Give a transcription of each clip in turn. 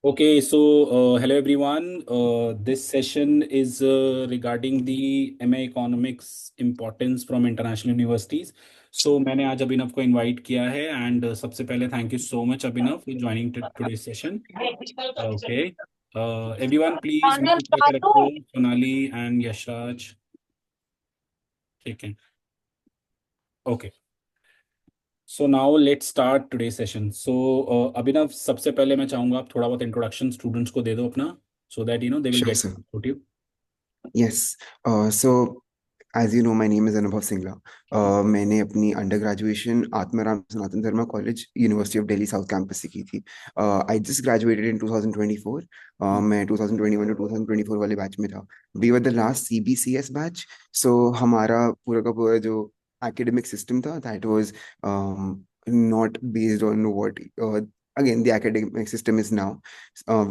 Okay, so hello everyone. This session is regarding the MA Economics importance from international universities. So मैंने आज अभिनव को invite किया है and सबसे पहले thank you so much Abhinav for joining today session. Okay, everyone please mute करके रखो Sonali and Yashraj. ठीक है. Okay, so now let's start today session. So Abhinav, सबसे पहले मैं चाहूंगा आप थोड़ा बहुत इंट्रोडक्शन स्टूडेंट्स को दे दो अपना, so that they will Sure, get sir. to you. Yes. So, as you know, my name is Anubhav Singla. मैंने अपनी under graduation Atmaram Sanatan Dharma college university of Delhi south campus से की थी. I just graduated in 2024. मैं 2021 to 2024 वाले batch में था. We were the last CBCS batch. So हमारा पूरा का पूरा जो academic system था, that was not based on what again the academic system is now.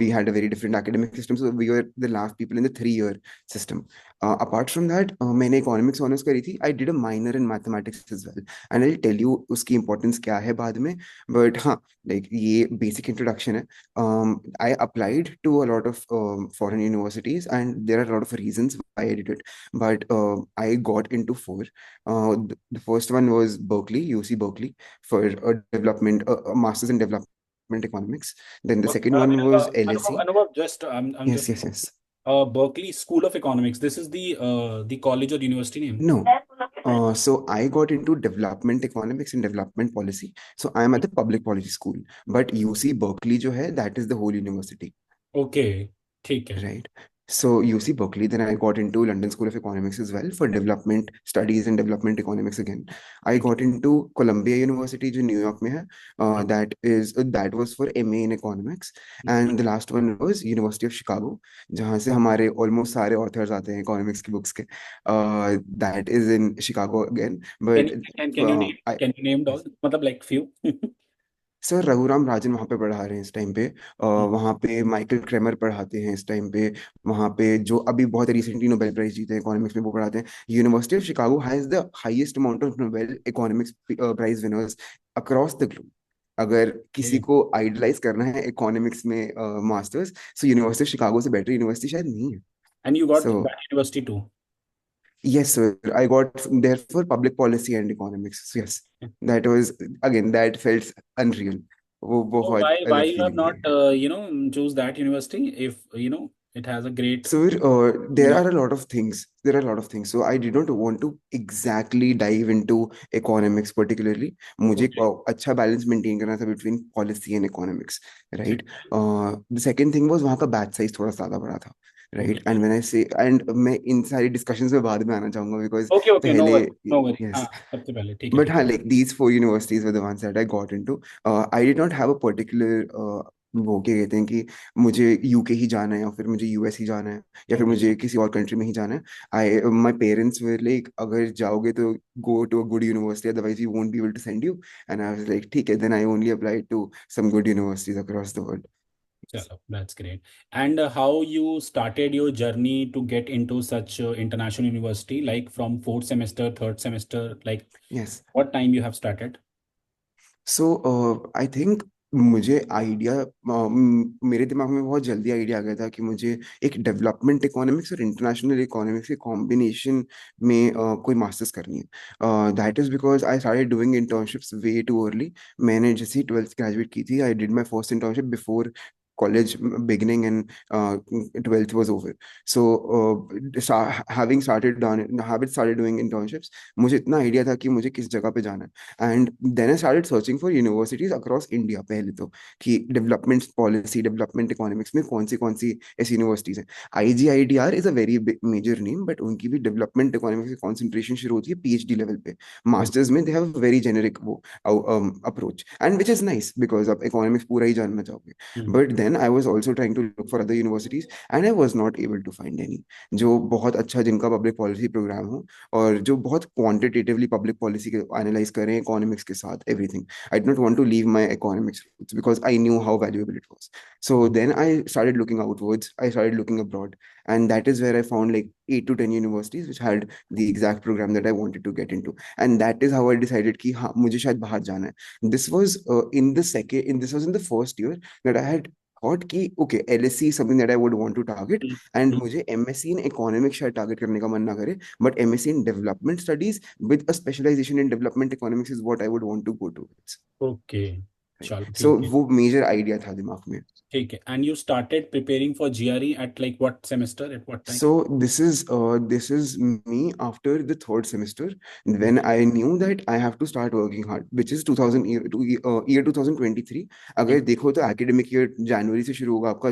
We had a very different academic system, so we were the last people in the 3 year system. Apart from that, मैंने economics honors करी थी. I did a minor in mathematics as well, and I'll tell you उसकी importance क्या है बाद में. But हाँ, like ये basic introduction है. I applied to a lot of foreign universities, and there are a lot of reasons why I did it. But I got into four. The first one was Berkeley, UC Berkeley, for a development, a master's in development economics. Then the second one was LSE. Anubhav, just I'm Yes, just yes, yes. Berkeley School of Economics. This is the college or university name. No. So I got into development economics and development policy. So I am at the public policy school. But UC Berkeley जो है, that is the whole university. Okay, ठीक है. Right. So UC Berkeley, then I got into London School of Economics as well for development studies and development economics again. I ठीक got into Columbia University, जो New York में है. है. That was for MA in economics, and the last one was University of Chicago, जहाँ से हमारे almost सारे authors आते हैं economics की books के. That is in Chicago again, Can but can you name I. can you name all? मतलब like few. Sir Raghuram Rajan वहाँ पे पढ़ा रहे हैं इस टाइम पे. वहाँ पे माइकल क्रेमर पढ़ाते हैं इस टाइम पे. वहाँ पे जो अभी बहुत रिसेंटली नोबेल प्राइज जीते हैं इकोनॉमिक्स में, वो पढ़ाते हैं. University of Chicago has the highest amount of Nobel economics prize winners across the globe. अगर किसी Okay. को आइडलाइज करना है इकोनॉमिक्स में masters, so university of Chicago से बेटर यूनिवर्सिटी शायद नहीं है. And you got so that university too. yes, sir. I got there for public policy and economics. So yes, that was again that felt unreal. वो So बहुत why अलग you have feeling not थी. choose that university if it has a great. So there are a lot of things. There are a lot of things. So I did not want to exactly dive into economics particularly. मुझे एक, Okay. अच्छा balance maintain करना था between policy and economics, ठीक right? है. The second thing was वहाँ का batch size थोड़ा ज़्यादा बड़ा था, right? Okay. And when I say, and मैं इन सारी discussions में बाद में आना चाहूँगा because Okay. Okay. No पहले, worry. No worry. हाँ, yes. सबसे पहले ठीक है, But ठीक हाँ, like these four universities were the ones that I got into. I did not have a particular वो क्या कहते हैं कि मुझे यूके ही जाना है या फिर मुझे यूएस ही जाना है या है. फिर Okay. मुझे किसी और कंट्री में ही जाना है. I my parents were like अगर जाओगे तो go to a good university, otherwise we won't be able to send you. And I was like ठीक है, then I only applied to some good universities across the world. Chalo, that's great. And how you started your journey to get into such international university, like from fourth semester, third semester, like yes. what time you have started? So I think मुझे idea, मेरे दिमाग में बहुत जल्दी idea आ गया था कि मुझे एक डेवलपमेंट इकोनॉमिक्स और इंटरनेशनल इकोनॉमिक्स के कॉम्बिनेशन में कोई मास्टर्स करनी है. That is because I started doing internships way too early. मैंने जैसे ही 12th ग्रेजुएट की थी, I did my first internship before college beginning, and 12th was over. So having started doing internships, मुझे इतना आइडिया था कि मुझे किस जगह पे जाना है. And then I started searching for universities across India पहले तो, कि डेवलपमेंट पॉलिसी डेवलपमेंट इकोनॉमिक्स में कौन सी ऐसी यूनिवर्सिटीज हैं. IGIDR is a very major name, but उनकी भी डेवलपमेंट इकोनॉमिक्स की कॉन्सेंट्रेशन शुरू होती है PhD लेवल पे. मास्टर्स में दे हैव वेरी जेनेरिक वो approach, and which is nice because आप इकोनॉमिक्स पूरा ही जानना चाहोगे. Hmm. But then I was also trying to look for other universities, and I was not able to find any जो बहुत अच्छा, जिनका पब्लिक पॉलिसी प्रोग्राम हो और जो बहुत क्वांटिटेटिवली पब्लिक पॉलिसी के एनालाइज करें इकोनॉमिक्स के साथ everything. I did not want to leave my economics because I knew how valuable it was. So then I started looking outwards, I started looking abroad, and that is where I found like 8 to 10 universities which had the exact program that I wanted to get into, and that is how I decided कि हाँ मुझे शायद बाहर जाना है. This was in the first year that I had thought कि okay, LSE is something that I would want to target, and मुझे MSc in economics शायद target करने का मन ना करे, but MSc in development studies with a specialization in development economics is what I would want to go towards. Okay, Right. चलो So ठीक है। वो major idea था दिमाग में. ठीक है, and you started preparing for GRE at like what semester, at what time? So this is me after the third semester when I knew that I have to start working hard, which is 2000 year 2023. अगर देखो तो academic year January से शुरू होगा आपका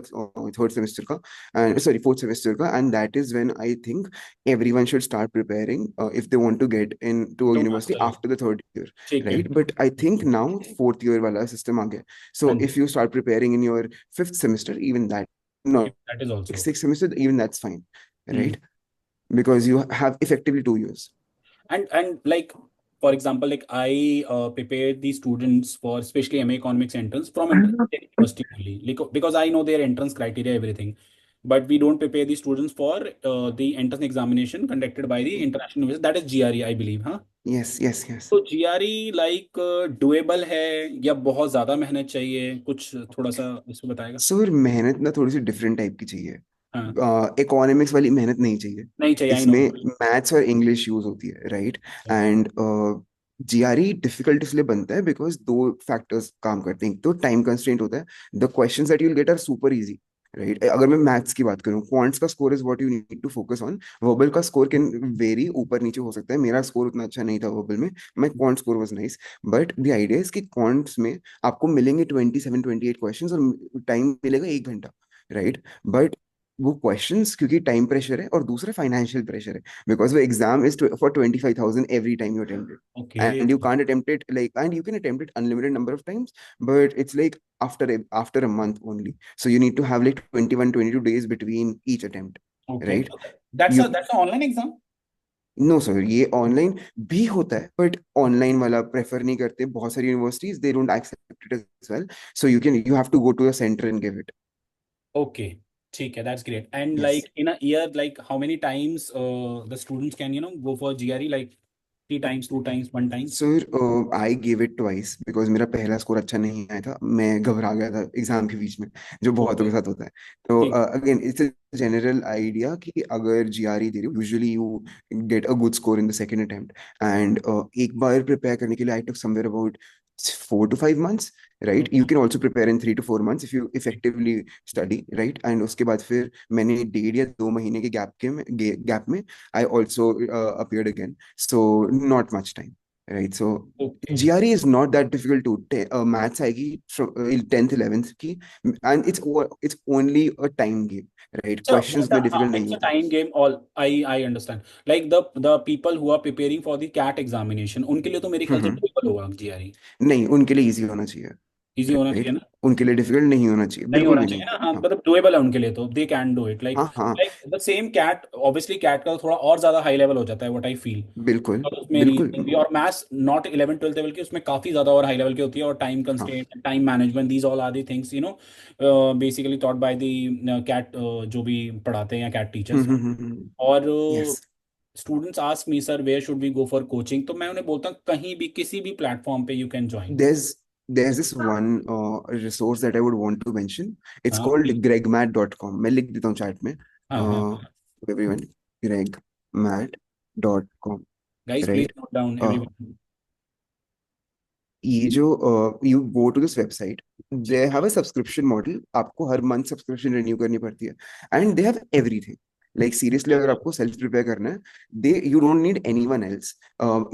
third semester का, and sorry, fourth semester का, and that is when I think everyone should start preparing if they want to get into a तो university master, after the third year, ठीक है। right? But I think now fourth year वाला system आ गया. हाँ So जी, if you start preparing in your fifth semester, even that, no, that is also. sixth semester, even that's fine, right? Because you have effectively 2 years. And like for example, like I prepared the students for especially MA Economics entrance from international university only, like, because I know their entrance criteria, everything. But we don't prepare the students for the entrance examination conducted by the international university, that is GRE, I believe, huh? Yes, yes, yes. तो GRE like doable है या बहुत ज्यादा मेहनत चाहिए, कुछ थोड़ा सा इसको बताएगा? सो मेहनत ना थोड़ी सी डिफरेंट टाइप की चाहिए. हाँ, इकोनॉमिक्स वाली मेहनत नहीं चाहिए. नहीं चाहिए, आई नो। इसमें मैथ्स और इंग्लिश यूज होती है, राइट? एंड जीआरई डिफिकल्ट इसलिए बनता है बिकॉज दो फैक्टर्स काम करते हैं. एक तो टाइम कंस्ट्रेंट होता है. The questions that you will get are super easy, right? अगर मैं मैथ्स की बात करूं, क्वांट्स का score is what you need to focus on. Verbal का स्कोर कैन वेरी, ऊपर नीचे हो सकता है. मेरा स्कोर उतना अच्छा नहीं था वर्बल में. My quant score was nice, but the idea is कि क्वांट्स में आपको मिलेंगे 27-28 क्वेश्चंस और टाइम मिलेगा 1 घंटा, राइट? बट वो क्वेश्चंस, क्योंकि टाइम प्रेशर है और दूसरा फाइनेंशियल प्रेशर है, बिकॉज वो exam is for 25,000 every time you attempt it, okay. and you can't attempt it like, and you can attempt it unlimited number of times, but it's like after a month only, so you need to have like 21-22 days between each attempt, okay, right? That's You that's online exam? No sir, ये online भी होता है, but online वाला prefer नहीं करते बहुत सारी universities. They don't accept it as well, so you have to go to the centre and give it. Okay, ठीक है, that's great. And Yes. like in a year, like how many times the students can, go for GRE? Like three times, two times, one time? Sir I give it twice because मेरा पहला score अच्छा नहीं आया था. मैं घबरा गया था एग्जाम के बीच में, जो बहुतों के Okay, साथ होता है. तो ठीक। Again it's a general idea कि अगर जीआरई दे रही हो, usually you get a good score in the second attempt. And एक बार प्रिपेयर करने के लिए आई टुक somewhere about 4 to 5 months, right? You can also prepare in 3 to 4 months if you effectively study, right? And उसके बाद फिर मैंने 1.5 या 2 महीने के गैप में I also appeared again, so not much time, right? So Okay, GRE is not that difficult to maths आएगी from 10th 11th की, and it's only a time game, right? so Questions में difficult नहीं it's a होते. time game. All I understand. Like the people who are preparing for the CAT examination, उनके लिए तो मेरे ख्याल से हम्म. difficult होगा GRE। नहीं, उनके लिए इजी होना चाहिए, इजी होना चाहिए राइट? ना? उनके लिए डिफिकल्ट नहीं होना चाहिए, नहीं बिल्कुल होना भी चाहिए नहीं. ना, हाँ, हाँ, मतलब डुएबल है उनके लिए, तो they can do it, like हाँ, हाँ. Like the same CAT, obviously CAT का थोड़ा और ज्यादा हाई लेवल हो जाता है, व्हाट आई फील। बिल्कुल, और उसमें बिल्कुल. रीजनिंग भी और मैथ्स नॉट 11 12 लेवल की, उसमें काफी ज्यादा और हाई लेवल की होती है, और टाइम हाँ. Constraint, time management, these all are the things, basically taught by the CAT, जो भी पढ़ाते हैं या कैट टीचर्स। और yes. Students ask me, sir where should we go for coaching, तो मैं उन्हें बोलता हूँ कहीं भी किसी भी प्लेटफॉर्म पे you can join. There's this one resource that I would want to mention. It's हाँ called gregmat.com. मैं लिख देता हूँ chat में. हाँ हाँ, Everyone, gregmat.com, guys please right? Note down Uh, everyone. ये जो you go to this website, they have a subscription model. आपको हर मंथ सब्सक्रिप्शन रिन्यू करनी पड़ती है, and they have everything. Like seriously, अगर आपको सेल्फ प्रिपेयर करना है, they you don't need anyone else.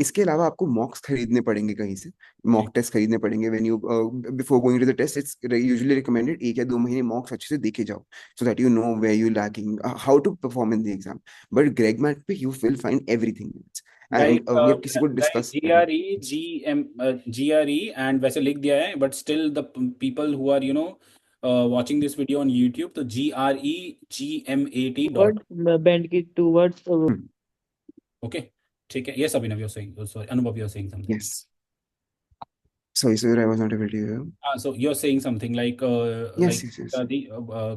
इसके अलावा आपको मॉक्स खरीदने पड़ेंगे कहीं से. मॉक टेस्ट खरीदने पड़ेंगे. When you before going to the test, it's usually recommended 1 या 2 महीने मॉक्स अच्छे से देखे जाओ, so that you know where you lacking, how to perform in the exam. But Gregmat पे you will find everything. Guys and अगर किसी को गाइस डिस्कस करना. GRE एंड वैसे लिख दिया है, but still the people who are watching this video on YouTube, तो GREGMAT डॉट। वर्ड बैंड की टू वर्ड्स ओके, ठीक है, ये अभिनव, you're saying, oh, sorry, अनुभव, you're saying something. Yes. Sorry, I was not able to hear you. So you're saying something Yes, like yes, yes. the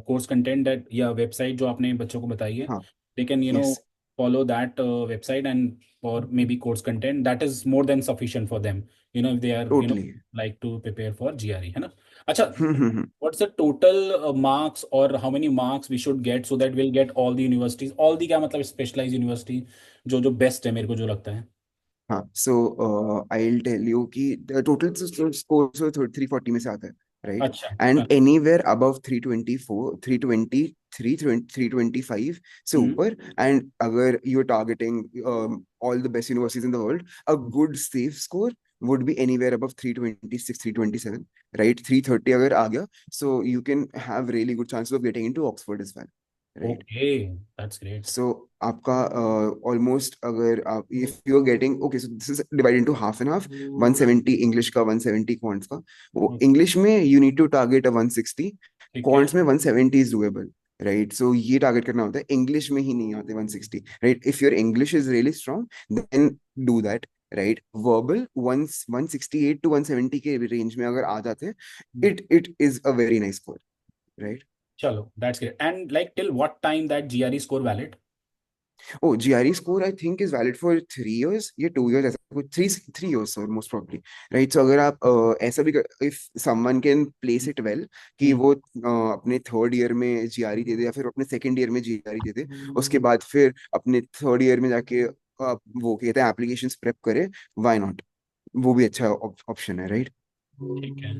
course content that या website जो आपने बच्चों को बताई है, हाँ, they can yes, follow that website and or maybe course content that is more than sufficient for them, if they are totally. like to prepare for GRE, है ना? अच्छा, what's the total marks or how many marks we should get so that we'll get all the universities, all the क्या मतलब specialized university जो जो best है मेरे को जो लगता है. हाँ, so I'll tell you कि the total score so 340 में से आता है, right? अच्छा. हाँ. And anywhere above 324, 323, 325 से हम्म. ऊपर, and अगर you're targeting all the best universities in the world, a good safe score would be anywhere above 326, 327, right? 330 अगर आ गया, so you can have really good chances of getting into Oxford as well, right? Okay, that's great. So आपका almost अगर आप if you are getting okay so this is divide into half and half 170 English का 170 quants का वो Okay. English में you need to target a 160 ठीक है. Quants में 170 इज डूएबल राइट सो ये टारगेट करना होता है इंग्लिश में ही नहीं आते 160 right if your English is really strong then do that right verbal 168 to 170 के रेंज में अगर आ जाते हैं it is a very nice score right Chalo, that's great. And like till what time that GRE score valid? Oh, GRE score I think is valid for 3 years या 2 years ऐसा कुछ 3 years sir most probably right so अगर आप ऐसा भी if someone can place it well कि हम्म. वो अपने थर्ड ईयर में जीआरई दे दे या फिर अपने सेकंड ईयर में जीआरई दे दे उसके बाद फिर अपने थर्ड ईयर में जाके वो कहते हैं एप्लीकेशंस प्रेप करे व्हाई नॉट वो भी अच्छा ऑप्शन है राइट ठीक है.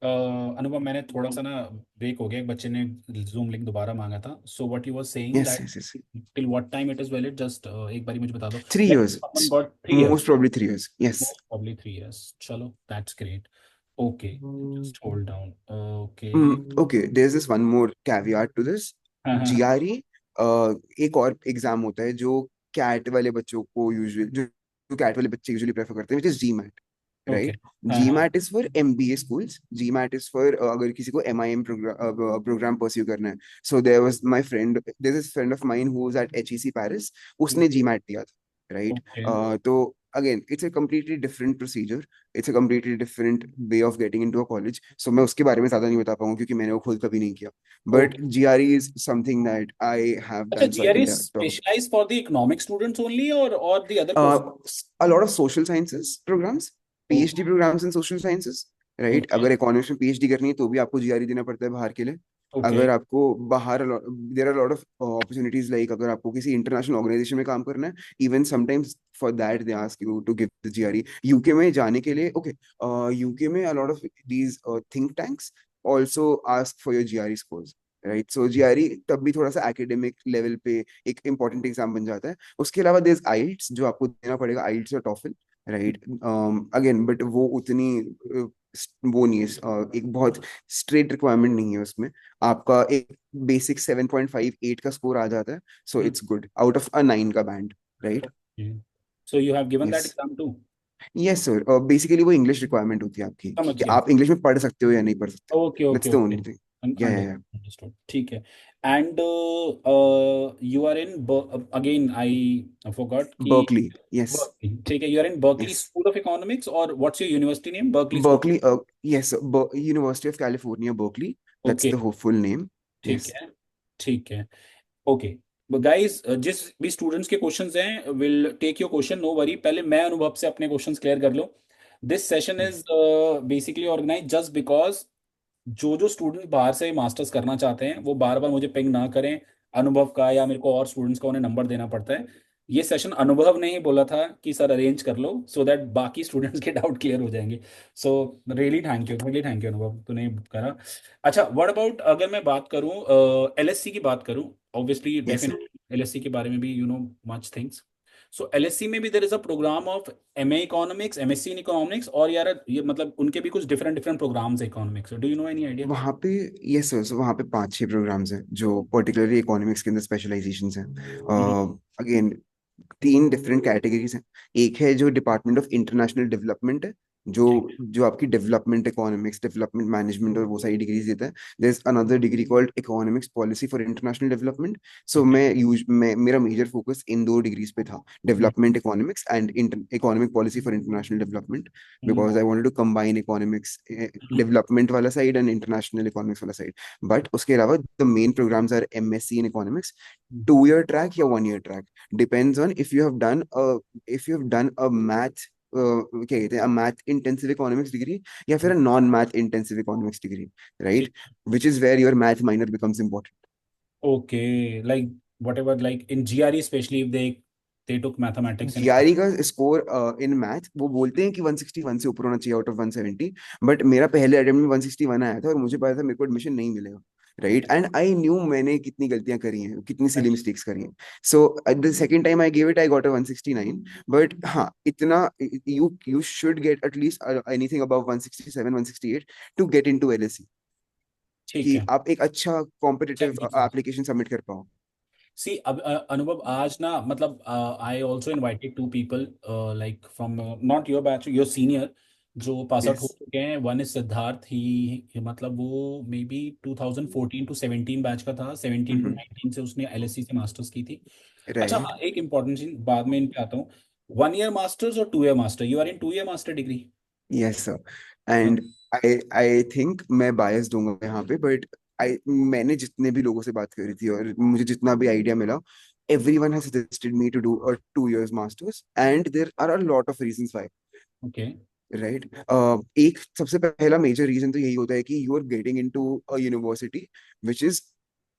अनुभव, मैंने थोड़ा सा ना ब्रेक हो गया, एक बच्चे ने जूम लिंक दोबारा मांगा था. So what you was saying yes that yes yes till what time it is valid, just एक बारी मुझे बता दो. Three like years someone got 3 years. Most probably 3 years yes Most probably 3 years. Chalo, that's great. Okay, just hold down. Okay. Okay, there's this one more caveat to this. हाँ हाँ हाँ. GRE एक और एग्जाम होता है जो cat वाले बच्चों को यूजुअली जो कैट वाले बच्चे यूजुअली प्रेफर करते हैं, which is GMAT, Okay. right? हाँ हाँ. GMAT is for MBA schools. GMAT is for अगर किसी को MIM प्रोग्राम परस्यू करना है. So there was my friend, there's this friend of mine who was at HEC Paris. उसने GMAT दिया था, right? Okay. तो again, it's a completely different procedure. It's a completely different way of getting into a college. So मैं उसके बारे में ज्यादा नहीं बता पाऊंगा क्योंकि मैंने वो खुद कभी नहीं किया. But Okay. GRE is something that I have अच्छा, done, so I GRE can is talk. specialized for the economic students only or the other courses? Uh, a lot of social sciences programs, Okay. PhD programs in social sciences, right? Okay. अगर economics में PhD करनी है तो भी आपको GRE देना पड़ता है बाहर के लिए. Okay. अगर आपको बाहर there are lot of opportunities like अगर आपको किसी इंटरनेशनल ऑर्गेनाइजेशन में काम करना है even sometimes for that they ask you to give the GRE UK में जाने के लिए ओके यूके में a lot of these think tanks also ask for your GRE scores right so GRE तब भी थोड़ा सा एकेडमिक लेवल पे एक इंपॉर्टेंट एग्जाम बन जाता है उसके अलावा देयर इज आइल्स जो आपको देना पड़ेगा आइल्स और टॉफल राइट अगेन बट वो उतनी वो नहीं है एक बहुत स्ट्रेट रिक्वायरमेंट नहीं है उसमें आपका एक बेसिक 7.58 का स्कोर आ जाता है सो Hmm. It's good out of a 9 का band right Okay. So you have given that yes exam too? Yes sir basically वो इंग्लिश रिक्वायरमेंट होती है आपकी समझ कि गया. आप इंग्लिश में पढ़ सकते हो या नहीं पढ़ सकते Okay, हो okay, that's the okay. Only thing या Understood. ठीक है. And you are in again I forgot कि बर्कली यस Berkeley. ठीक है. You are in Berkeley yes School of Economics or what's your university name? Berkeley School. Berkeley yes university of California Berkeley that's Okay. The full name ठीक yes है. ठीक है. Okay. Guys, जिस भी students के questions हैं will take your question, no worry. पहले मैं अनुभव से अपने क्वेश्चंस क्लियर कर लूं. This session is basically organise just because जो जो स्टूडेंट बाहर से मास्टर्स करना चाहते हैं वो बार बार मुझे पिंग ना करें अनुभव का या मेरे को और स्टूडेंट्स का उन्हें नंबर देना पड़ता है. ये सेशन अनुभव ने ही बोला था कि सर अरेंज कर लो सो दैट बाकी स्टूडेंट्स के डाउट क्लियर हो जाएंगे. सो रियली थैंक यू अनुभव, तूने करा. अच्छा, व्हाट अबाउट अगर मैं बात करूं एलएससी की बात करूं, ऑब्वियसली यस डेफिनेटली एलएससी के बारे में भी मच थिंग्स. सो एलएससी में भी there is a programme of MA economics, MSc in economics, और यार ये मतलब उनके भी कुछ डिफरेंट डिफरेंट प्रोग्राम्स है economics. Do you know any idea? वहाँ पे यस सर वहाँ पे 5-6 प्रोग्राम्स हैं जो पर्टिकुलरली इकोनॉमिक्स के अंदर स्पेशलाइजेशंस हैं अगेन 3 डिफरेंट कैटेगरीज हैं एक है जो डिपार्टमेंट ऑफ इंटरनेशनल डेवलपमेंट है जो ठीक है। जो आपकी डेवलपमेंट इकोनॉमिक्स, डेवलपमेंट मैनेजमेंट और वो सारी डिग्रीज देता है। There is another degree called economics policy for international development. So ठीक है। मैं मेरा मेजर फोकस इन दो डिग्रीज पे था, hmm. Development economics and economic policy for international development, hmm. Because I wanted to combine economics development वाला side and international economics वाला side. But उसके अलावा the main programs are MSc in economics, hmm. 2 year track या 1 year track, depends on if you have done a math क्या कहते हैं, math intensive economics degree या फिर non math intensive economics degree, right, ठीक। Which is where your math minor becomes important. Okay, like whatever, like in GRE especially if they took mathematics and GRE का score in math वो बोलते हैं कि 161 से ऊपर होना चाहिए आउट ऑफ 170, बट मेरा पहले अटेम्प्ट में 161 आया था और मुझे पता था मेरे को एडमिशन नहीं मिलेगा, राइट, एंड आई न्यू मैंने कितनी गलतियां करी हैं, कितनी सिली अच्छा। मिस्टेक्स करी हैं। So the second time I give it I got a 169, but हाँ इतना, you should get at least anything above 167 168 to get into LSC, ठीक कि है। आप एक अच्छा कॉम्पिटिटिव एप्लीकेशन सबमिट कर पाओ। सी अब अनुभव आज ना, मतलब I also invited to people like from not your batch, your senior, जो पास आउट हो यस, चुके हैं। वन इज सिद्धार्थ, ही मतलब वो मे बी 2014 टू 17 बैच का था, 17 टू 19 से उसने LSE से मास्टर्स की थी। अच्छा राइट, हाँ, एक इंपॉर्टेंट चीज बाद में इन पे आता हूँ। 1 year मास्टर्स और 2 year master, you are in 2 year master degree? Yes sir, and I I think मैं बायस दूंगा यहाँ पे, बट आई मैंने जितने भी लोगों से बात करी थी और मुझे जितना भी आइडिया मिला, everyone has suggested me to do a 2 years masters and there are a lot of reasons why, okay. right. एक सबसे पहला मेजर रीजन तो यही होता है कि you are getting into a university which is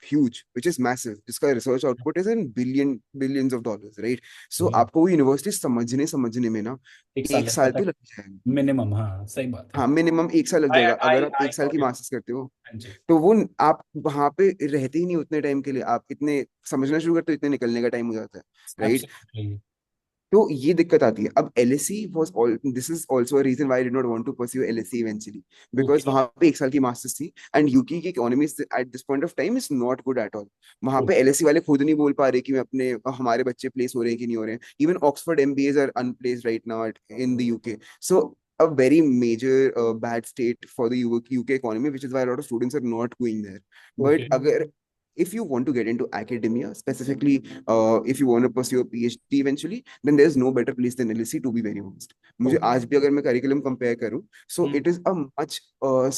huge, which is massive, जिसका research output is in billions of dollars, right. So आपको वो यूनिवर्सिटी समझने समझने में ना एक साल एक लग साल जाता तो है लग जाएगा। मिनिमम, हाँ सही बात है। हाँ मिनिमम एक साल लग आई जाएगा आई अगर आप आई एक साल की गॉट इट। मास्टर्स करते हो। हाँ जी। तो वो आप वहां पे रहते ही नहीं उतने टाइम के लिए, आप इतने समझना शुरू करते हो इतने निकलने का टाइम हो जाता है, राइट। एब्सोल्युटली। तो ये दिक्कत आती है। अब LSC was all this is also a reason why I did not want to pursue LSC eventually, because okay. वहां पे एक साल की मास्टर्स थी एंड यूके की economy at this point of time is not good at all. वहां पे LSC वाले खुद नहीं बोल पा रहे कि मैं अपने हमारे बच्चे प्लेस हो रहे हैं कि नहीं हो रहे हैं, even Oxford MBAs are unplaced right now in the UK. सो a very major bad state for the UK economy, which is why a lot of students are not going there. Okay. But agar if you want to get into academia, specifically, if you want to pursue a PhD eventually, then there's no better place than LSE, to be very honest. मुझे okay. आज भी अगर मैं curriculum compare करूं, so it is a much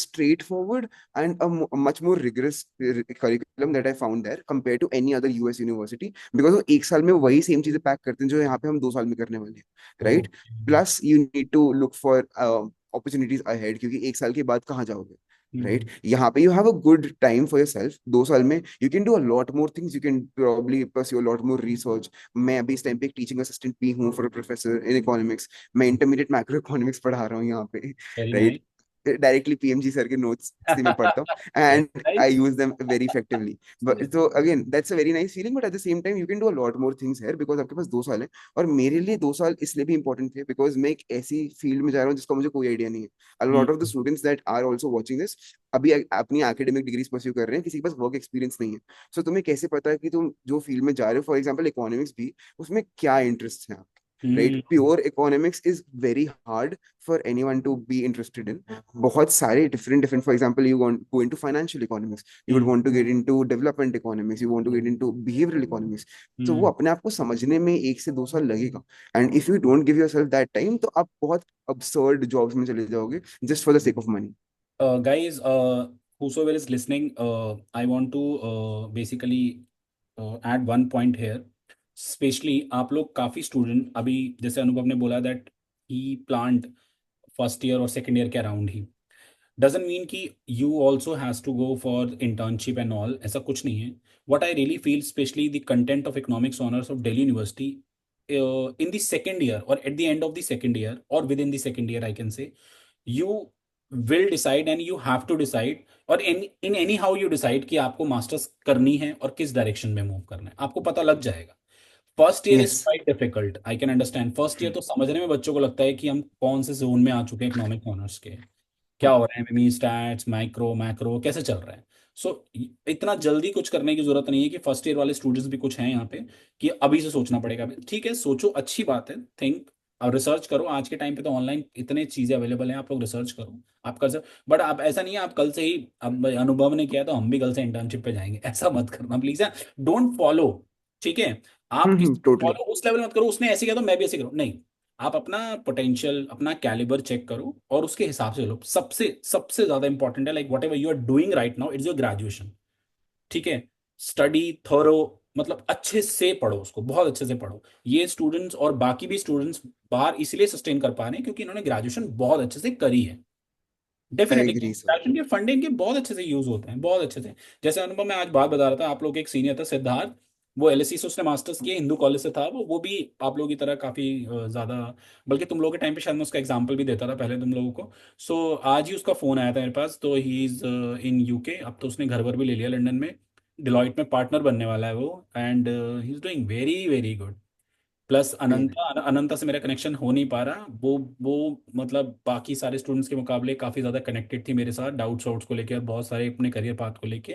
straightforward and a much more rigorous curriculum that I found there compared to any other US university, because वो एक साल में वही सेम चीजें पैक करते हैं जो यहाँ पे हम 2 साल में करने वाले हैं, right. Plus you need to look for opportunities ahead, क्योंकि एक साल के बाद कहाँ जाओगे, राइट। यहाँ पे you have a good time for yourself, 2 साल में you can do a lot more things, you can probably pursue a lot more research. मैं अभी इस टाइम पे एक टीचिंग असिस्टेंट भी हूँ फॉर प्रोफेसर इन इकोनॉमिक्स, मैं इंटरमीडिएट मैक्रो इकोनॉमिक्स पढ़ा रहा हूँ यहाँ पे, very right. Nice. Directly PMG sir के नोट्स से मैं पढ़ता हूँ and I use them very effectively. But तो again that's a very nice feeling, but at the same time you can do a lot more things here, because आपके पास 2 साल है। और मेरे लिए 2 साल इसलिए भी इंपॉर्टेंट थे बिकॉज मैं एक ऐसी फील्ड में जा रहा हूँ जिसका मुझे कोई आइडिया नहीं है। A lot of the students that are also watching this अभी अपनी एकेडमिक डिग्रीज परस्यू कर रहे हैं, किसी के पास वर्क एक्सपीरियंस नहीं है। सो तुम्हें कैसे पता है कि तुम जो फील्ड में जा रहे हो, फॉर एग्जाम्पल इकोनॉमिक्स भी, उसमें क्या इंटरेस्ट है, right. Pure economics is very hard for anyone to be interested in. बहुत सारे different different, for example you want go into financial economics, you would want to get into development economics, you want to get into behavioural economics. तो वो अपने आप को समझने में 1 से 2 साल लगेगा, and if you don't give yourself that time तो आप बहुत absurd जॉब्स में चले जाओगे just for the sake of money. guys, whosoever is listening, I want to basically add one point here. Specially आप लोग काफ़ी स्टूडेंट अभी, जैसे अनुभव ने बोला that he planned first year और सेकेंड ईयर के अराउंड ही, डजेंट मीन कि you also has to go for internship and all, ऐसा कुछ नहीं है। What I really feel, specially the content of economics honours of Delhi university in the second year और at the end of the second year और within the second year, I can say you will decide and you have to decide, और in any how you decide कि आपको masters करनी है और किस direction में मूव करना है, आपको पता लग जाएगा। First year is yes, quite difficult, I can understand. First year तो समझने में बच्चों को लगता है कि हम कौन से जोन में आ चुके हैं इकोनॉमिक ऑनर्स के, क्या हो रहा है, एमएमई, स्टैट्स, माइक्रो, मैक्रो कैसे चल रहा है। सो इतना जल्दी कुछ करने की जरूरत नहीं है कि फर्स्ट ईयर वाले स्टूडेंट्स भी कुछ हैं यहाँ पे कि अभी से सोचना पड़ेगा। ठीक है, सोचो, अच्छी बात है, थिंक और रिसर्च करो, आज के टाइम पे तो ऑनलाइन इतने चीजें अवेलेबल हैं, आप लोग रिसर्च करो, आप कर सकते। बट आप ऐसा नहीं है आप कल से ही, अब अनुभव ने किया तो हम भी कल से इंटर्नशिप पे जाएंगे, ऐसा मत करना प्लीज। डोंट फॉलो, ठीक है? आप किसी को टोटली। फॉलो उस लेवल मत करो, उसने ऐसे किया तो मैं भी ऐसे करूँ, नहीं। आप अपना पोटेंशियल, अपना कैलिबर चेक करो और उसके हिसाब से लो। सबसे सबसे ज्यादा इंपॉर्टेंट है, like whatever you are doing right now, it's your graduation, ठीक है? स्टडी थोरो, मतलब अच्छे से पढ़ो उसको, बहुत अच्छे से पढ़ो। ये स्टूडेंट्स और बाकी भी स्टूडेंट्स बाहर इसलिए सस्टेन कर पा रहे हैं क्योंकि इन्होंने ग्रेजुएशन बहुत अच्छे से करी है। I definitely agree sir. Graduation के फंडिंग के बहुत अच्छे से यूज होते हैं, बहुत अच्छे से। जैसे अनुभव, मैं आज बात बता रहा था, आप लोग एक सीनियर था सिद्धार्थ, वो एलएससी से उसने मास्टर्स किया, हिंदू कॉलेज से था वो भी आप लोगों की तरह काफी ज्यादा, बल्कि तुम लोगों के टाइम पे शायद मैं उसका एग्जाम्पल भी देता था पहले तुम लोगों को। सो आज ही उसका फोन आया था मेरे पास, तो ही इज इन यूके, अब तो उसने घर वर भी ले लिया लंदन में, डिलॉयट में पार्टनर बनने वाला है वो, and he is doing very very good. Plus Ananta, Ananta से मेरा कनेक्शन हो नहीं पा रहा, वो मतलब बाकी सारे स्टूडेंट्स के मुकाबले काफ़ी ज़्यादा कनेक्टेड थी मेरे साथ, डाउट्स वाउट्स को लेके और बहुत सारे अपने करियर पाथ को लेके।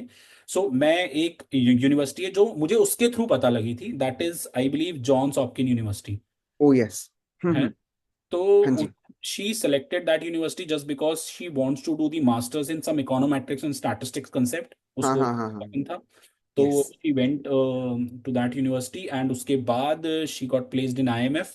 सो मैं एक यूनिवर्सिटी है जो मुझे उसके थ्रू पता लगी थी, that is I believe Johns Hopkin university oh yes. है। तो हाँ जी। she selected that university just because she wants to do the masters in some econometrics and statistics concept, हाँ उसको हाँ हाँ हाँ। पसंद था। तो yes. she went to that university and उसके बाद she got placed in IMF,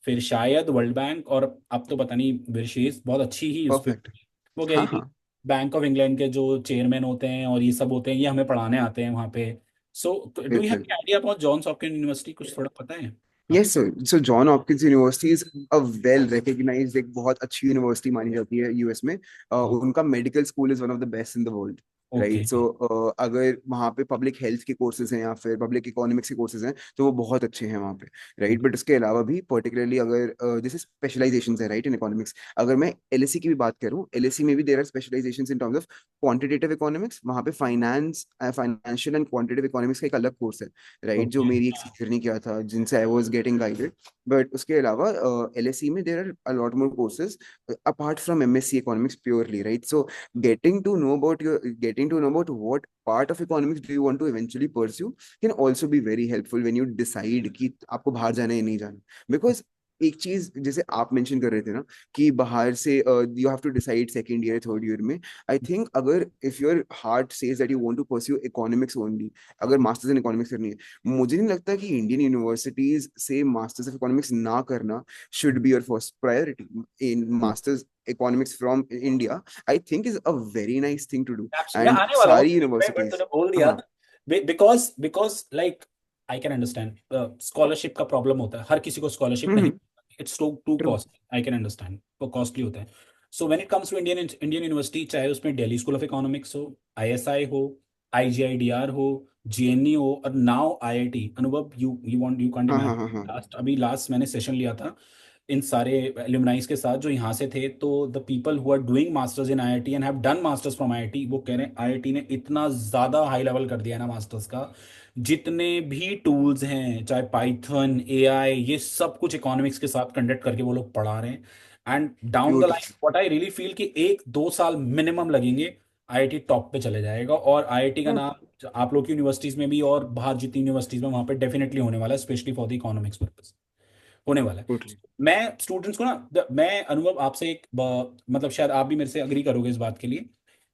फिर शायद वर्ल्ड बैंक, और अब तो पता नहीं विशेष बहुत अच्छी ही उस पर परफेक्ट। वो हाँ गई थी। हाँ। बैंक ऑफ इंग्लैंड के जो चेयरमैन होते हैं और ये सब होते हैं, ये हमें पढ़ाने आते हैं वहाँ पे। सो डू यू हैव बिल्कुल। Any idea about Johns Hopkins university, कुछ थोड़ा पता है यस आपको? Sir, so John Hopkins university is a well recognised, एक बहुत अच्छी यूनिवर्सिटी मानी जाती है यूएस में। उनका medical school is one of the best in the world. Okay. Right. So अगर वहाँ पे पब्लिक हेल्थ के कोर्सेज हैं या फिर पब्लिक इकोनॉमिक्स के कोर्सेज हैं तो वो बहुत अच्छे हैं वहाँ पे। राइट। बट उसके अलावा भी पर्टिकुलरली अगर जैसे स्पेशलाइजेशन है राइट इन इकोनॉमिक्स, अगर मैं एलएससी की भी बात करूँ, एलएससी में भी there are specialisation in terms of quantitative economics. वहाँ पे फाइनेंशियल एंड क्वांटिटेटिव इकोनॉमिक्स का एक अलग कोर्स है। राइट। जो ओके। मेरी एक सीनियर ने किया था, जिनसे I was getting guided. But उसके अलावा एलएससी में there are a lot more courses apart from MSc economics purely. Right. So getting to know about what part of economics do you want to eventually pursue can also be very helpful when you decide कि आपको बाहर जाना है या नहीं जाना। Because एक चीज जैसे आप मेंशन कर रहे थे ना कि बाहर से you have to decide second year third year में। आई थिंक अगर if your heart says that you want to pursue economics only, अगर मास्टर्स इन इकोनॉमिक्स करनी है, मुझे नहीं लगता कि इंडियन यूनिवर्सिटीज से मास्टर्स ऑफ इकोनॉमिक्स ना करना should be your first priority. In masters economics from India I think is a very nice thing to do. मैं एंड आने वाला हूँ, सारी बट यूनिवर्सिटीज। तूने बोल दिया, हाँ। Because because like I can understand scholarship का प्रॉब्लम होता है, हर किसी को स्कॉलरशिप नहीं, it's too too true. Cost, I can understand, वो कॉस्टली होता है। So when it comes to Indian Indian university, चाहे उसमें दिल्ली स्कूल ऑफ इकोनॉमिक्स हो, आईएसआई हो, आईजीआईडीआर हो, जेएनयू हो, और now IIT. Anubhav, you want, you can't हाँ इमेजिन, हाँ हाँ हाँ। लास्ट अभी लास्ट मैंने सेशन लिया था इन सारे एलुमनाइज के साथ जो यहाँ से थे, तो the people who are doing masters in IIT and have done masters from IIT, वो कह रहे हैं आईआईटी ने इतना ज़्यादा हाई लेवल कर दिया है ना मास्टर्स का, जितने भी टूल्स हैं, चाहे पाइथन, एआई, ये सब कुछ इकोनॉमिक्स के साथ कंडक्ट करके वो लोग पढ़ा रहे हैं। And down the line beautiful. What I really feel कि 1-2 साल मिनिमम लगेंगे, आईआईटी टॉप पे चले जाएगा, और आईआईटी का नाम आप लोग की यूनिवर्सिटीज में भी और बाहर जितनी यूनिवर्सिटीज में वहाँ पे डेफिनेटली होने वाला है, specially for the economics purpose होने वाला है। टोटली। मैं स्टूडेंट्स को ना मैं अनुभव आपसे एक मतलब शायद आप भी मेरे से अग्री करोगे इस बात के लिए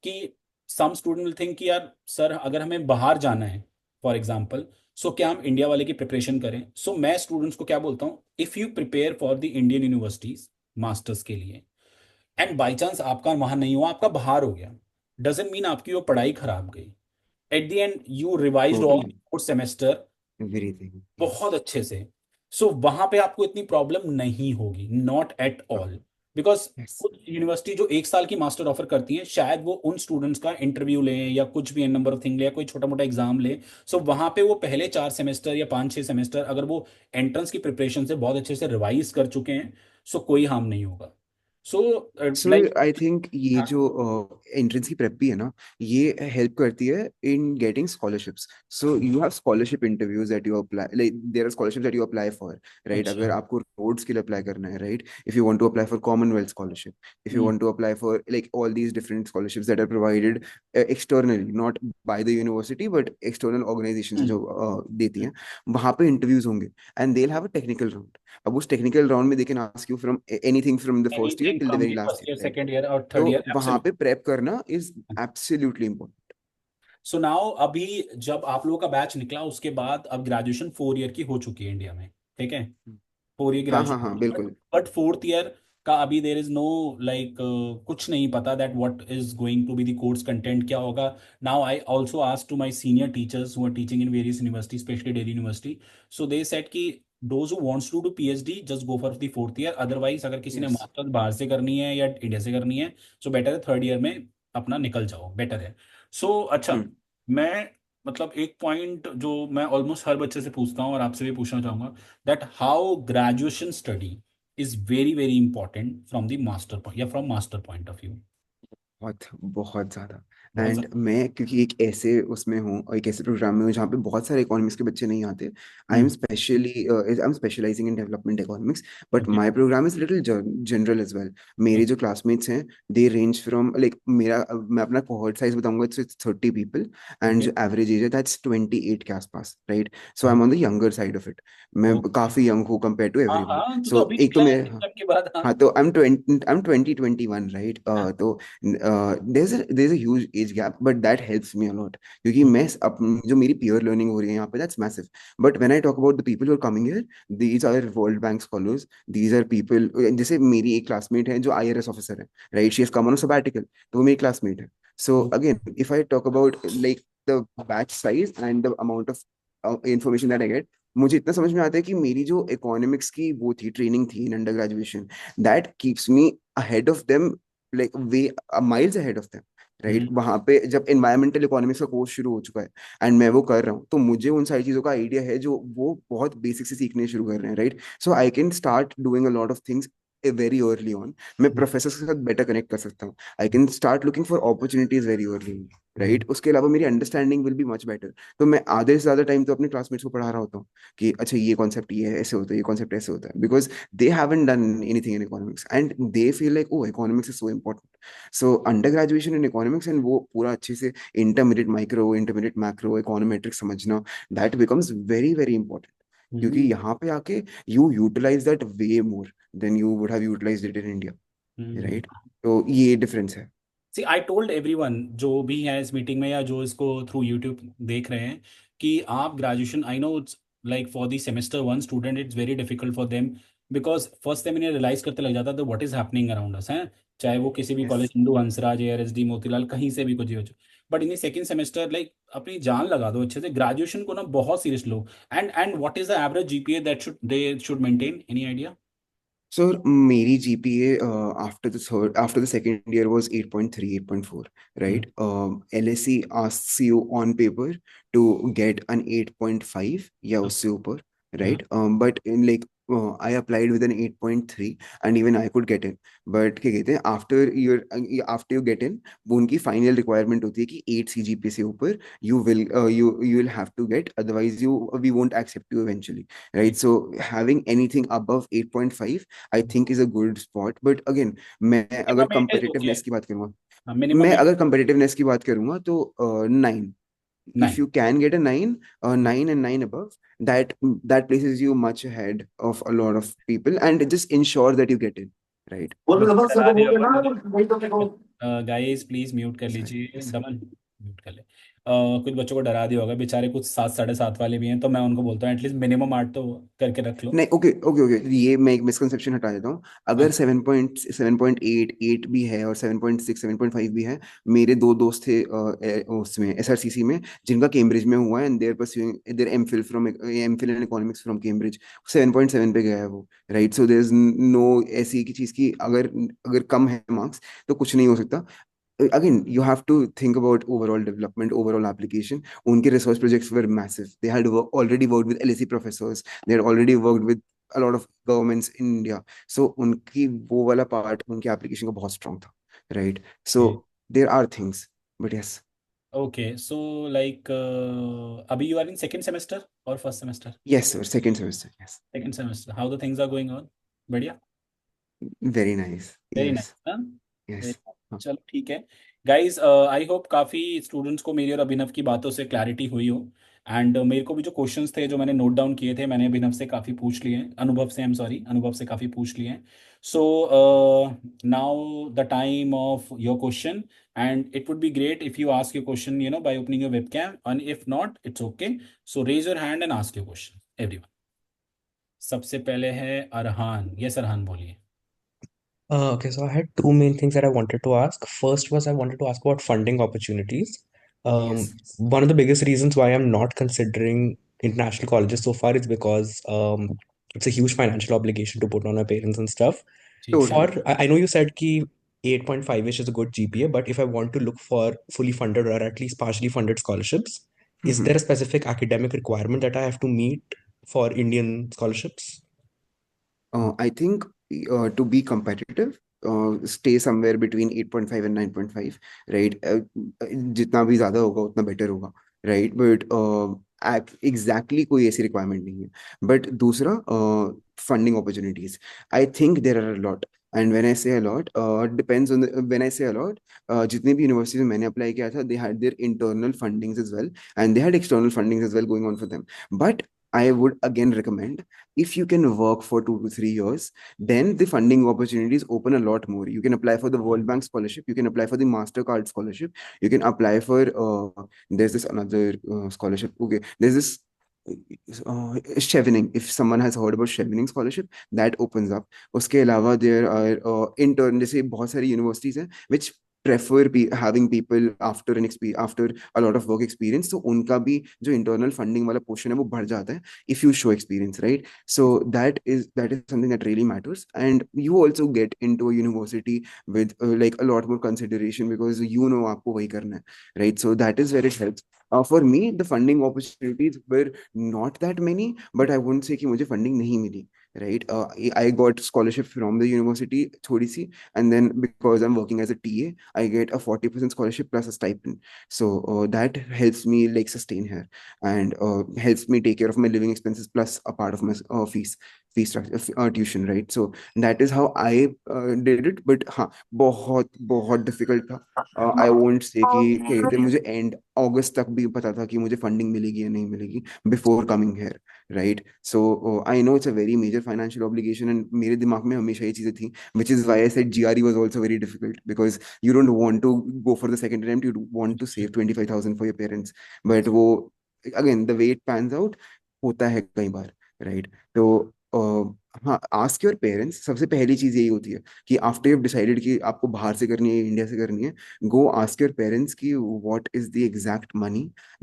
कि सम स्टूडेंट विल थिंक कि यार सर अगर हमें बाहर जाना है फॉर एग्जांपल, सो क्या हम इंडिया वाले की प्रिपरेशन करें? सो मैं स्टूडेंट्स को क्या बोलता हूँ, if you prepare for the Indian universities masters के लिए, एंड बाई चांस आपका वहां नहीं हुआ, आपका बाहर हो गया, डजेंट मीन आपकी वो पढ़ाई खराब गई। Eight the and you revise all totally. Semester everything. Yes. बहुत अच्छे से, सो वहां पे आपको इतनी प्रॉब्लम नहीं होगी, not at all. Because yes. कुछ यूनिवर्सिटी जो 1 साल की मास्टर ऑफर करती हैं, शायद वो उन स्टूडेंट्स का इंटरव्यू लें या कुछ भी एन नंबर ऑफ थिंग ले या कोई छोटा मोटा एग्जाम ले, सो वहां पे वो पहले 4 सेमेस्टर या 5-6 सेमेस्टर अगर वो एंट्रेंस की प्रिपरेशन से बहुत अच्छे से रिवाइज कर चुके हैं, सो कोई हार्म नहीं होगा। सो सो लाइक आई थिंक ये जो एंट्रेंस की प्रेप भी है ना, ये हेल्प करती है in getting scholarships. So you have scholarship interviews that you apply, like there are scholarship that you apply for, right? अच्छा। अगर आपको रोड्स के लिए अप्लाई करना है, right, if you want to apply for Commonwealth scholarship, if you hmm. Want to apply for like all these different scholarships that are provided externally, not by the university but external organisation जो देती हैं, वहां पे interviews होंगे. And they will have a technical round. अब उस technical round में they can ask you from anything from the first year anything till the from very the last first year, year, right? Second year और तो third year, वहां absolutely. पे prep करना is absolutely important. So now अभी जब आप लोगों का बैच निकला उसके बाद अब ग्रेजुएशन 4 ईयर की हो चुकी है इंडिया में, ठीक है? 4 ईयर हाँ हाँ हाँ, ग्रेजुएशन, बिल्कुल. बट फोर्थ ईयर का अभी देर इज नो लाइक कुछ नहीं पता that what is going to be the course content क्या होगा. Now I also ask to my senior teachers who are teaching in various university, specially Delhi university. So they said कि those who wants to do PhD just go for the fourth year, otherwise अगर किसी ने yes. Masters बाहर से करनी है या India से करनी है, सो बेटर है थर्ड ईयर में अपना निकल जाओ, बेटर है. सो अच्छा, हम्म. मैं मतलब एक पॉइंट जो मैं ऑलमोस्ट हर बच्चे से पूछता हूँ और आपसे भी पूछना चाहूंगा, that how graduation study is very very important from the master point या from master point of view. बहुत बहुत ज्यादा. बहुत एंड ज्यादा. मैं क्योंकि एक ऐसे उसमें हूँ और एक ऐसे प्रोग्राम में हूँ जहाँ पे बहुत सारे इकोनॉमिक्स के बच्चे नहीं आते. Hmm. I am specialising in development economics, but okay. My programme is little general as well. मेरे जो क्लासमेट्स हैं, दे रेंज फ्रॉम लाइक मेरा, मैं अपना कोहॉर्ट साइज बताऊंगा, इट्स 30 पीपल. And okay. जो एवरेज एज है दैट्स 28 के आसपास, right? So I am on the younger side of it. मैं ओके. काफी यंग हूँ कंपेयर टू हाँ एवरीवन. हाँ, तो सो अभी एक तो निकला है मैं, एग्जाम के बाद, हाँ. हाँ, तो आई एम 2021, राइट? तो there's a huge age gap, but that helps me a lot. क्योंकि मैं जो मेरी peer learning हो रही है यहाँ पे, that's massive. But when I talk about the people who are coming here, these are World Bank scholars. These are people, जैसे मेरी एक classmate है जो IRS officer है, right? She has come on a sabbatical, तो वो मेरी classmate है. So again, if I talk about like the batch size and the amount of information that I get, मुझे इतना समझ में आता है कि मेरी जो इकोनॉमिक्स की वो थी, ट्रेनिंग थी in under graduation, that keeps me ahead of them, like way miles ahead of them, right? Hmm. वहां पे जब एनवायरमेंटल इकोनॉमिक्स का कोर्स शुरू हो चुका है एंड मैं वो कर रहा हूँ, तो मुझे उन सारी चीजों का आइडिया है जो वो बहुत बेसिक से सीखने शुरू कर रहे हैं, right? So I can start doing a lot of things very early on. मैं प्रोफेसर के साथ बेटर कनेक्ट कर सकता हूँ. I can start looking for opportunities very early, hmm. Right? उसके अलावा मेरी understanding will be much better. तो मैं आधे से ज्यादा टाइम तो अपने क्लासमेट्स को पढ़ा रहा होता हूँ कि अच्छा ये कॉन्सेप्ट ये है, ऐसे होता है, ये कॉन्सेप्ट ऐसे होता है, because they haven't done anything in economics and they feel like, oh, economics is so important. So undergraduation in economics and वो पूरा अच्छे से intermediate micro, intermediate macro, econometrics समझना, that becomes very very important. क्योंकि हम्म. यहाँ पे आके you utilize that way more than you would have utilized it in India, hmm. right? तो ये difference है. सी आई टोल्ड एवरीवन जो भी है इस मीटिंग में या जो इसको थ्रू यूट्यूब देख रहे हैं, कि आप graduation, I know it's like for the semester one student it's very difficult for them, because first time इन्हें रियलाइज करते लग जाता था what is happening around us हैं, चाहे वो किसी भी college, Yes. Hindu Hansraj, ARSD, Motilal, कहीं से भी कुछ भी हो. But in the second semester like अपनी जान लगा दो अच्छे से, ग्रेजुएशन को ना बहुत serious low. And what is the average GPA that should they should maintain, any idea? So मेरी GPA after the second year was 8.3, 8.4, right? LSE asks you on paper to get an 8.5 या उससे ऊपर, right? But in like I applied with an 8.3 and even I could get in. But क्या कहते हैं, after you get in, वो उनकी final requirement होती है कि 8 CGPA से ऊपर you will have to get, otherwise we won't accept you eventually, right? So having anything above 8.5 I think is a good spot. But again, मैं अगर minimum eight is okay. Competitiveness की बात करूंगा, मिनिमम मैं eight. अगर competitiveness की बात करूंगा तो 9. If 9. you can get a 9 and 9 above, that places you much ahead of a lot of people and just ensure that you get in, right? डरा दिया होगा मुझे. गाइस प्लीज म्यूट कर Sorry. लीजिए, Yes. दमन म्यूट कर ले. कुछ बच्चों को डरा दिया होगा बेचारे, कुछ 7, 7.5 वाले भी हैं, तो मैं उनको बोलता हूँ एटलीस्ट मिनिमम 8 तो करके रख लो. नहीं, ओके ओके ओके, ये मैं एक मिसकंसेप्शन हटा देता हूँ. अगर हाँ. 7.8 भी है और 7.6, 7.5 भी है, मेरे दो दोस्त थे उसमें SRCC में, जिनका कैम्ब्रिज में हुआ है and they're pursuing their MPhil in economics from Cambridge. 7.7 पे गया है वो, right? So there is no ऐसी की चीज की अगर अगर कम है मार्क्स तो कुछ नहीं हो सकता. Again, you have to think about overall development, overall application. उनके research projects were massive. They had already worked with LSE professors. They had already worked with a lot of governments in India. So उनकी वो वाला part उनके application का बहुत strong था, right? So Okay. there are things, but yes. Okay, so like abhi you are in second semester or first semester? Yes, sir. Second semester. Yes. Second semester. How the things are going on? बढ़िया. Very nice. Very nice Yes. हाँ. Yes. Very- चलो ठीक है. Guys I hope काफ़ी students को मेरी और अभिनव की बातों से क्लैरिटी हुई हो. एंड मेरे को भी जो क्वेश्चंस थे जो मैंने नोट डाउन किए थे मैंने अभिनव से काफ़ी पूछ लिए हैं, अनुभव से, आई एम सॉरी, अनुभव से काफ़ी पूछ लिए हैं. So now the time of your question, and it would be great if you ask your question by opening your webcam, and if not it's okay. So raise your hand and ask your question everyone. सबसे पहले है Arhan. Yes Arhan बोलिए. Okay, so I had two main things that I wanted to ask. First was I wanted to ask about funding opportunities. Yes. One of the biggest reasons why I'm not considering international colleges so far is because it's a huge financial obligation to put on our parents and stuff. ठीक है. For Totally. I know you said ki 8.5-ish is a good GPA, but if I want to look for fully funded or at least partially funded scholarships, is there a specific academic requirement that I have to meet for Indian scholarships? I think to be competitive, stay somewhere between 8.5 and 9.5, right? जितना भी ज़्यादा होगा उतना better होगा, right? But exactly कोई ऐसी requirement नहीं है. But दूसरा funding opportunities. I think there are a lot. And when I say a lot, depends on when I say a lot, जितने भी universities में मैंने apply किया था, they had their internal fundings as well, and they had external fundings as well going on for them. But I would again recommend, if you can work for 2 to 3 years, then the funding opportunities open a lot more. You can apply for the World Bank scholarship. You can apply for the MasterCard scholarship. You can apply for, there's this another scholarship. Okay, there's this Chevening. If someone has heard about Chevening scholarship, that opens up. उसके अलावा there are intern, जैसे बहुत सारी universities हैं which prefer having people after after a lot of work experience. So उनका भी जो internal funding वाला portion है वो बढ़ जाता है if you show experience, right? So that is something that really matters, and you also get into a university with like a lot more consideration because आपको वही करना है, right? So that is where it helps. For me, the funding opportunities were not that many, but I wouldn't say कि मुझे funding नहीं मिली, right? I got scholarship from the university थोड़ी सी, and then because I'm working as a TA, I get a 40% scholarship plus a stipend. So that helps me like sustain here, and helps me take care of my living expenses plus a part of my fee structure, tuition, right? So that is how I did it. But हाँ, बहुत बहुत difficult था. I won't say कि क्या कहते हैं, मुझे end अगस्त तक भी पता था कि मुझे फंडिंग मिलेगी या नहीं मिलेगी before coming here, right? So I know it's a very major financial obligation, and मेरे दिमाग में हमेशा ये चीजें थी, which is why I said GRE was also very difficult, because you don't want to go for the second attempt, you want to save 25,000 for your parents. But वो again, the way it pans out होता है कई बार, right? तो हाँ, ask your parents. सबसे पहली चीज यही होती है कि आफ्टर यू डिसाइडेड कि आपको बाहर से करनी है, इंडिया से करनी है, गो आस्क योर पेरेंट्स कि what is the exact money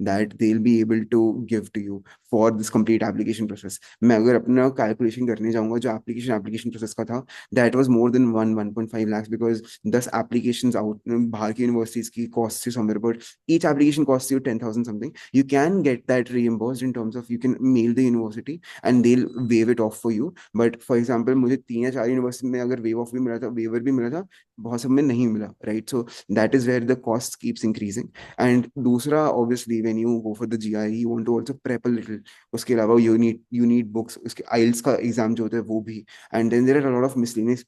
that they will be able to give to you for this complete application process. मैं अगर अपना कैलकुलेशन करने जाऊंगा, जो एप्लीकेशन प्रोसेस का था, that was more than 1.5 lakhs, because 10 application out बाहर की यूनिवर्सिटीज की कॉस्ट थी somewhere about, each application cost you 10,000 something. You can get that reimbursed in terms of, you can mail the university and they'll waive it off for you. But for example, मुझे 3 या 4 university में अगर waiver भी मिला था, बहुत सब में नहीं मिला, right? So that is where the cost keeps increasing. And दूसरा, obviously when you go for the GRE, you want to also prep a little. उसके अलावा you need books, उसके IELTS का एग्जाम जो होता है वो भी, and then there are a lot of miscellaneous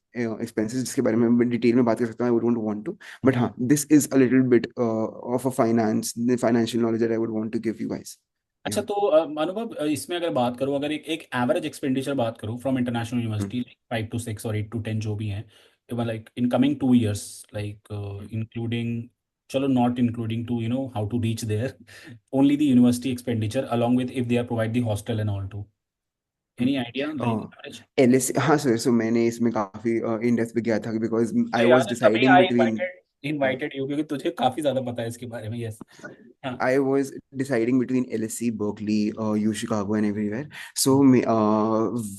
expenses जिसके बारे में मैं डिटेल में बात कर सकता हूँ. I wouldn't want to, but हाँ, this is a little bit of a financial knowledge that I would want to give you guys. अच्छा, Yeah. तो अनुभव, इसमें अगर बात करूँ, अगर एक एवरेज एक्सपेंडिचर बात करूँ from international university, like 5 to 6 और 8 to 10 जो भी हैं, like in coming 2 years, like including, चलो not including to how to reach there, only the university expenditure along with if they are provide the hostel and all too, any idea like average? LSE, हाँ sir. So मैंने इसमें काफी in depth पे गया था because I यार was तभी deciding I between invited you, क्योंकि तुझे काफी ज्यादा पता है इसके बारे में. यस. हाँ. I was deciding between LSE, Berkeley, U Chicago, and everywhere. So,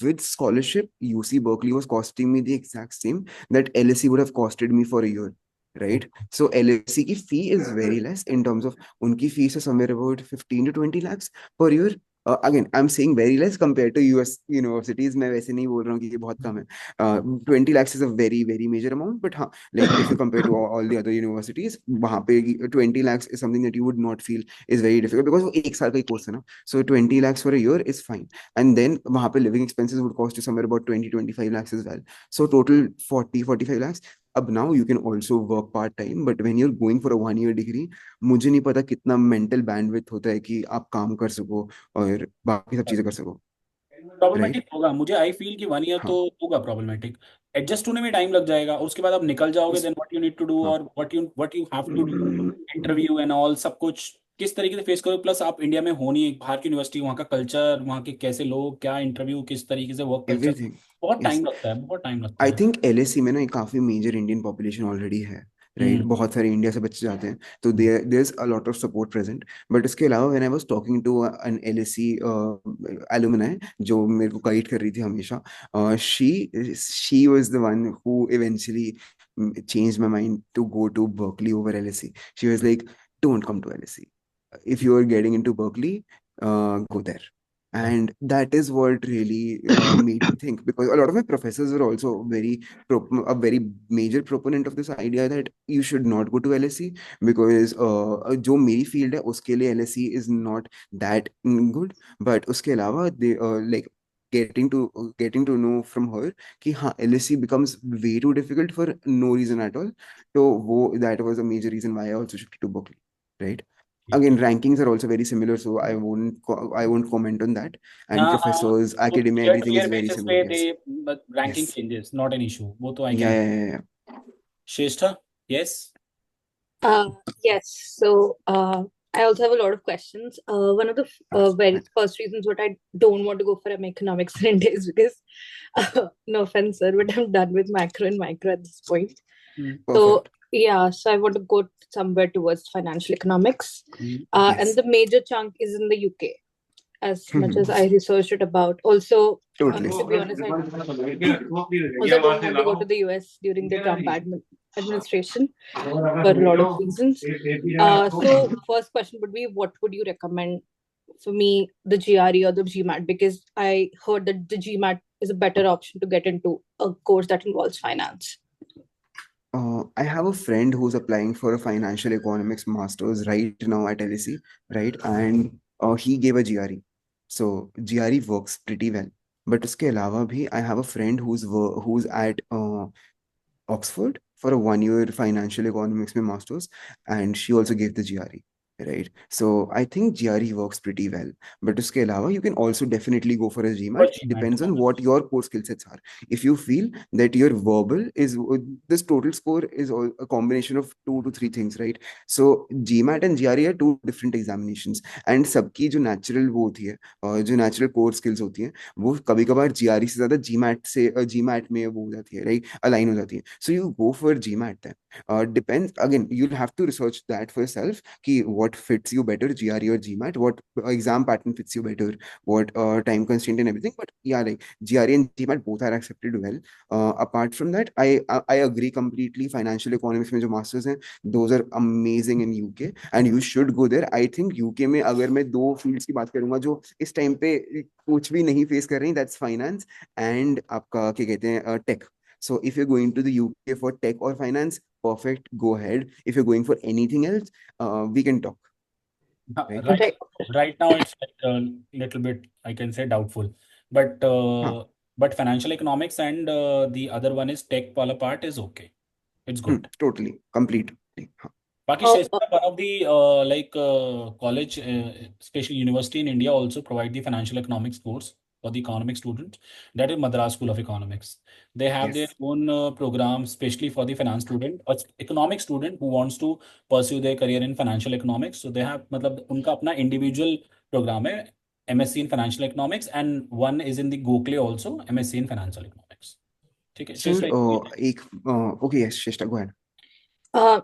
with scholarship, UC Berkeley was costing me the exact same that LSE would have costed me for a year, right? So, LSE की fee is very less in terms of, उनकी fees is somewhere about 15 to 20 lakhs per year. Again I am saying very less compare to US universities. मैं वैसे नहीं बोल रहा हूँ कि ये बहुत कम है. 20 lakhs is a very very major amount, but हाँ, like if you compare to all the other universities, वहाँ पे 20 lakhs is something that you would not feel is very difficult, because वो एक साल का ही कोर्स है ना. So 20 lakhs for a year is fine. And then वहाँ पे living expenses would cost you somewhere about 20-25 lakhs as well. So total 40-45 lakhs. अब now you can also work part time, but when you're going for a 1 year degree, मुझे नहीं पता कितना mental bandwidth होता है कि आप काम कर सको और बाकी सब चीजें कर सको. राइट. प्रॉब्लमेटिक होगा, मुझे आई फील कि 1 ईयर हाँ. तो होगा प्रॉब्लमेटिक. एडजस्ट होने में टाइम लग जाएगा, और उसके बाद आप निकल जाओगे, उस then what you need to do, हाँ. और what you have to do, interview and all सब कुछ किस तरीके से फेस करो. प्लस आप इंडिया में हो नहीं, एक बाहर की यूनिवर्सिटी, वहाँ का कल्चर, वहाँ के कैसे लोग, क्या इंटरव्यू, किस तरीके से वर्क कल्चर, एवरीथिंग. बहुत यस. टाइम लगता है, बहुत टाइम लगता आई है. थिंक एलएससी में ना एक काफी मेजर इंडियन पॉपुलेशन ऑलरेडी है. राइट. हम्म. बहुत सारे इंडिया से बच्चे जाते हैं, तो hmm. There is a lot of support present. But इसके अलावा when I was talking to an LSC alumni जो मेरे को गाइड कर रही थी हमेशा, शी वाज द वन हु इवेंचुअली changed my mind to go to Berkeley over LSE. She was like, don't come to LSE. If you are getting into Berkeley, go there. And that is what really made me think, because a lot of my professors were also a very major proponent of this idea that you should not go to LSE, because जो मेरी field है उसके लिए LSE is not that good. But उसके अलावा they like getting to know from her कि हाँ, LSE becomes way too difficult for no reason at all. तो वो that was a major reason why I also shifted to Berkeley. Right. ठीक Again, है. rankings are also very similar, so I won't comment on that. And हाँ हाँ, professors, वो academia, year to everything year is very basis similar. पे दे, Yes. Ranking Yes. Changes, not an issue, वो तो I Yeah, can. yeah, yeah, yeah. Shreshtha. Yes. Uh, yes. So I also have a lot of questions. One of the very Right. first reasons what I don't want to go for economics in India is because, no offense, sir, but I'm done with macro and micro at this point. So Perfect. yeah, so I want to go somewhere towards financial economics. And Yes. the major chunk is in the UK, as much as I researched it about. Also, Totally. to be honest, I also don't want to go to the US during the Trump administration for a lot of reasons. So first question would be, what would you recommend for me, the GRE or the GMAT? Because I heard that the GMAT is a better option to get into a course that involves finance. I have a friend who's applying for a financial economics master's right now at LSE, right? And he gave a GRE. So GRE works pretty well. But उसके अलावा भी I have a friend who's at Oxford for a 1 year financial economics में masters, and she also gave the GRE. Right. So I think GRE works pretty well. But उसके अलावा you can also definitely go for a GMAT. Depends on what your core skill sets are. If you feel that your verbal is this total score is a combination of 2 to 3 things, right? So GMAT and GRE are two different examinations, and सबकी जो natural वो होती है, जो natural core skills होती हैं, वो कभी कभार GRE से ज्यादा GMAT में वो हो जाती है, right? Align हो जाती है. So you go for GMAT then. Depends, again, you'll have to research that for yourself कि what fits you better, GRE or GMAT, what exam pattern fits you better, what time constraint and everything. But yeah, like GRE and GMAT both are accepted well. Apart from that, I agree completely. Financial economics में जो masters हैं, those are amazing in UK and you should go there. I think UK में अगर मैं दो fields की बात करूंगा जो इस time पे कुछ भी नहीं face कर रही, that's finance and आपका क्या कहते हैं tech. So if you're going to the UK for tech or finance, perfect, go ahead. If you're going for anything else, we can talk. Right? Right, right now it's like a little bit, I can say, doubtful, but हाँ. financial economics and the other one is tech wala part is okay. It's good. Totally, completely. हाँ. बाकी Oh, Shrestra, one of the college, especially university in India, also provide the financial economics course for the economic students. That is Madras School of Economics. They have their Yes. own program, especially for the finance student or economic student who wants to pursue their career in financial economics. So they have, मतलब उनका अपना individual program है, MSc in financial economics, and one is in the Gokhale also, MSc in financial economics. ठीक है, Sir, Shrestra, okay, yes, Shrestha, go ahead.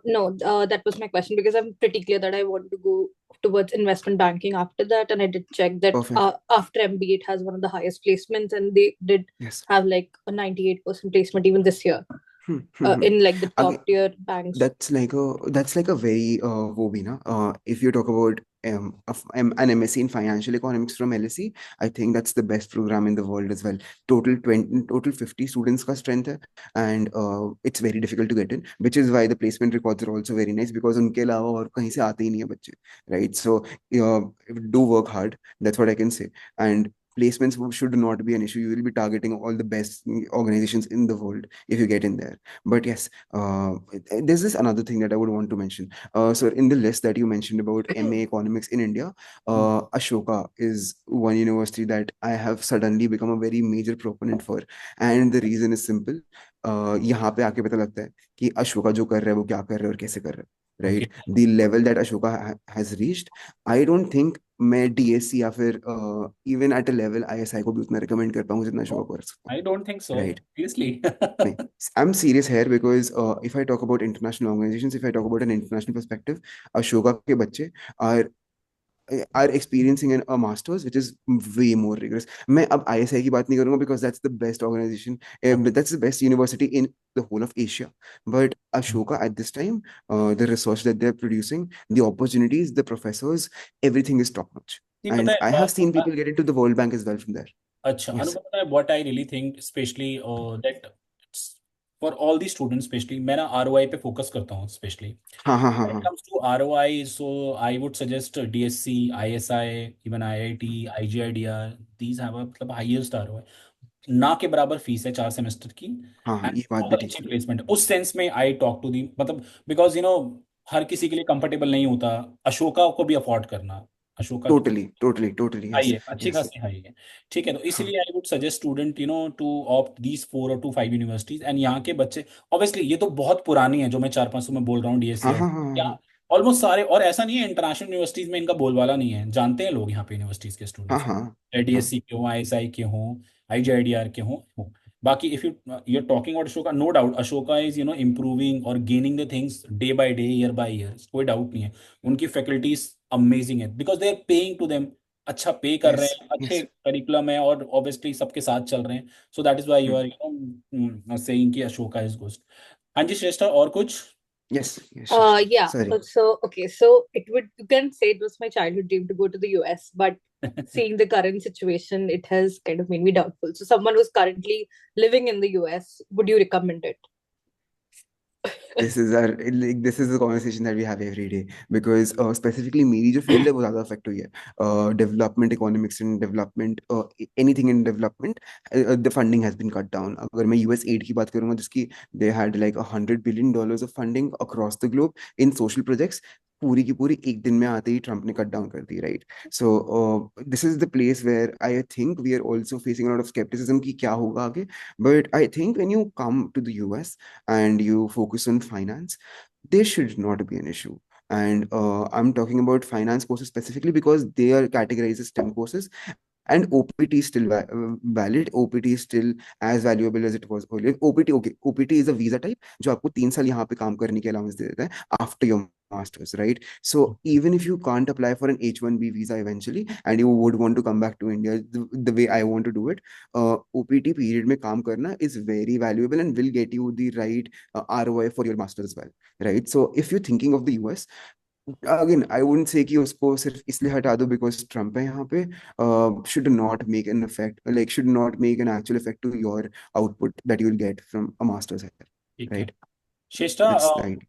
no, that was my question because I'm pretty clear that I want to go towards investment banking after that. And I did check that Perfect. after MBA, it has one of the highest placements, and they did Yes. have like a 98% placement even this year. in like the Again, top tier banks? that's like a very वो भी ना if you talk about an MSc in financial economics from LSE, I think that's the best program in the world as well. Total 50 students का strength है, and it's very difficult to get in, which is why the placement records are also very nice, because उनके अलावा और कहीं से आते ही नहीं है बच्चे, right? So do work hard, that's what I can say. And placements should not be an issue. You will be targeting all the best organizations in the world if you get in there. But yes, there's this another thing that I would want to mention. So in the list that you mentioned about MA Economics in India, Ashoka is one university that I have suddenly become a very major proponent for, and the reason is simple. यहाँ पे आके पता लगता है कि अशोका जो कर रहा है वो क्या कर रहा है और कैसे कर रहा है, right? The level that Ashoka has reached, I don't think मैं DSC या फिर even at a level ISI को भी उतना recommend कर पाऊँ जितना अशोका कर सकता I don't think so. Right. Seriously. हूँ. I'm serious here because if I talk about international organizations, if I talk about an international perspective, Ashoka के बच्चे are experiencing a master's which is way more rigorous. मैं अब ISI की बात नहीं करूंगा because that's the best organization, that's the best university in the whole of Asia. But Ashoka at this time, the research that they're producing, the opportunities, the professors, everything is top notch. नहीं, And पता है, I have seen people get into the World Bank as well from there. अच्छा, Yes. अनुभव, पता है what I really think, especially that for all the students, especially मैं ना ROI पे फोकस करता हूँ, especially हाँ हाँ हाँ when it हाँ comes to ROI. So I would suggest DSC, ISI, even IIT, IGIDR. These have a मतलब highest ROI. ना के बराबर फीस है 4 सेमेस्टर की, हाँ and ये बात भी बहुत ठीक अच्छी है. प्लेसमेंट है उस सेंस में. आई टॉक टू दी मतलब बिकॉज हर किसी के लिए कंफर्टेबल नहीं होता अशोका को भी अफोर्ड करना. अशोका की Totally, हाई yes, है, अच्छी yes. खासी हाई है. ठीक है, तो हाँ इसीलिए I would suggest student to opt these 4 or 5 universities. And यहाँ के बच्चे ऑब्वियसली ये तो बहुत पुरानी है जो मैं 4-5 में बोल रहा हूँ, DSC हाँ हाँ हाँ या हाँ ऑलमोस्ट सारे. और ऐसा नहीं है इंटरनेशनल यूनिवर्सिटीज में इनका बोलबाला नहीं है, जानते हैं लोग यहाँ पे यूनिवर्सिटीज के हाँ स्टूडेंट्स, हाँ हाँ DSC के हों, ISI के हों, IGIDR के हों. बाकी if you're talking about Ashoka, no doubt Ashoka is improving or gaining the things day by day, year by year. कोई डाउट नहीं है. उनकी फैकल्टीज अमेजिंग है because they are paying to them. अच्छा पे कर रहे yes, हैं, अच्छे yes, करिकुलम है और ऑब्वियसली सबके साथ चल रहे हैं. So that is why you are saying कि अशोका इज गुड. हाँ जी श्रेष्ठा, और कुछ? yes, sure. Yeah. Sorry. So okay, so you can say it was my childhood dream to go to the US, but seeing the current situation, it has kind of made me doubtful. So someone who's currently living in the US, would you recommend it? This is the conversation that we have every day, because specifically मेरी जो field है वो ज़्यादा affect हुई है. Development economics and development, anything in development, the funding has been cut down. अगर मैं US aid की बात करूँगा जिसकी they had like $100 billion of funding across the globe in social projects, पूरी की पूरी एक दिन में आते ही ट्रम्प ने कट डाउन कर दी, right? So this is the place where I think we are also facing a lot of scepticism कि क्या होगा आगे. But I think when you come to the US and you focus on finance, there should not be an issue. And I'm talking about finance courses specifically because they are categorized as STEM courses. And OPT is still valid. OPT is still as valuable as it was earlier. OPT, okay, OPT is a visa type जो आपको 3 साल यहाँ पे काम करने की allowance दे देता है after your masters, right? So even if you can't apply for an H1B visa eventually and you would want to come back to India the way I want to do it, OPT period में काम करना is very valuable and will get you the right ROI for your masters as well, right? So if you're thinking of the US, again I wouldn't say कि उसको सिर्फ इसलिए हटा दो because Trump है यहाँ पे. Should not make an effect, like should not make an actual effect to your output that you will get from a masters है, ठीक है right? Shreshtha, that's right.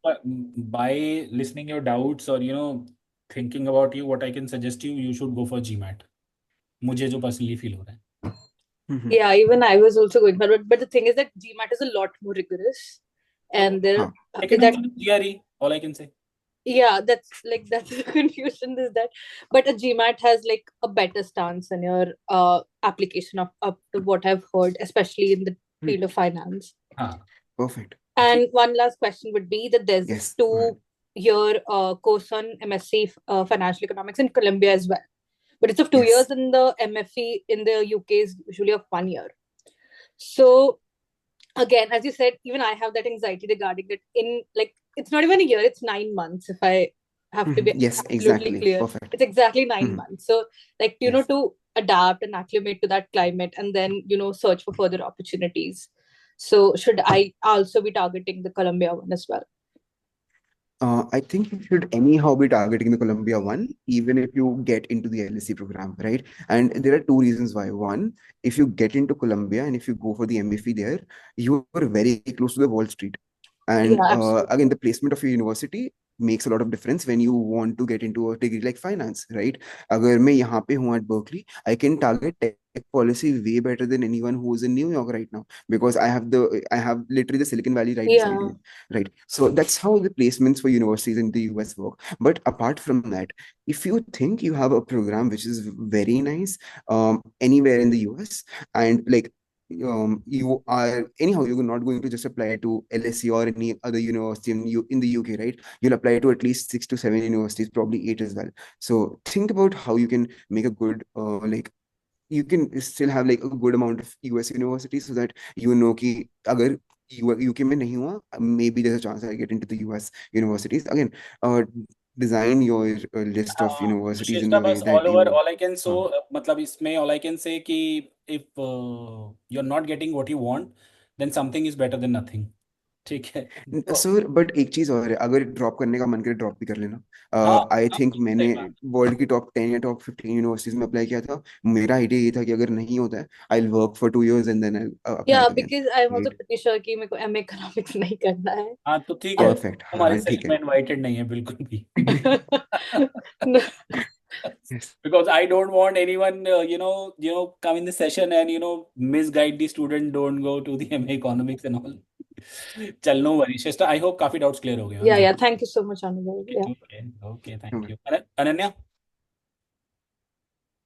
by listening your doubts or thinking about you, what I can suggest you should go for GMAT. मुझे जो personally feel हो रहा है. Yeah, even I was also going for it, but the thing is that GMAT is a lot more rigorous, and there Second that one is GRE, all I can say. yeah, that's the confusion is that, but a GMAT has like a better stance in your application of up to what I've heard, especially in the field of finance. Perfect. And one last question would be that there's this 2-year course on MSc financial economics in Columbia as well, but it's of 2 years, and the MFE in the UK is usually of 1 year. So again, as you said, even I have that anxiety regarding it. In like, it's not even a year, it's 9 months, if I have to be absolutely clear. Perfect. It's exactly 9 months. So like, to adapt and acclimate to that climate, and then search for further opportunities. So should I also be targeting the Columbia one as well? I think you should anyhow be targeting the Columbia one, even if you get into the LSE program, right? And there are two reasons why. One, if you get into Columbia and if you go for the MFE there, you are very close to the Wall Street. And Yeah, absolutely. again, the placement of your university makes a lot of difference when you want to get into a degree like finance, right? अगर मैं यहाँ पे हूँ at Berkeley, I can target tech policy way better than anyone who is in New York right now because I have literally the Silicon Valley right beside Yeah. me, right? So that's how the placements for universities in the US work. But apart from that, if you think you have a program which is very nice anywhere in the US and like you are anyhow you're not going to just apply to LSE or any other university in the UK, right? You'll apply to at least 6 to 7 universities, probably 8 as well. So think about how you can make a good you can still have like a good amount of US universities so that you know कि अगर UK में नहीं हुआ, maybe there's a chance I get into the US universities. Again, design your list of universities in Shrestha, a way बस that all over you all I can so मतलब इसमें all I can say कि if you're not getting what you want, then something is better than nothing. ठीक है तो sir but एक चीज और है, अगर ड्रॉप करने का मन करे ड्रॉप भी कर लेना. हाँ आई हाँ, थिंक सही मैंने बात. वर्ल्ड की टॉप 10 या टॉप 15 यूनिवर्सिटीज में अप्लाई किया था. मेरा आइडिया ये था कि अगर नहीं होता है I will work for 2 years and then I apply Yeah, again, because I'm also right? pretty sure कि मेरे को MA economics नहीं करना है. हाँ तो ठीक है, परफेक्ट, हमारे हाँ ठीक सेशन है. में इनवाइटेड नहीं है बिल्कुल भी. No. Yes. Because I don't want anyone, come in the session and misguide the student. Don't go to the MA economics and all. चल, no worries. Shasta, I hope काफी doubts clear हो गए Yeah, होंगे. yeah. Thank you so much, Anubhav. Yeah. Okay, thank you. Ananya?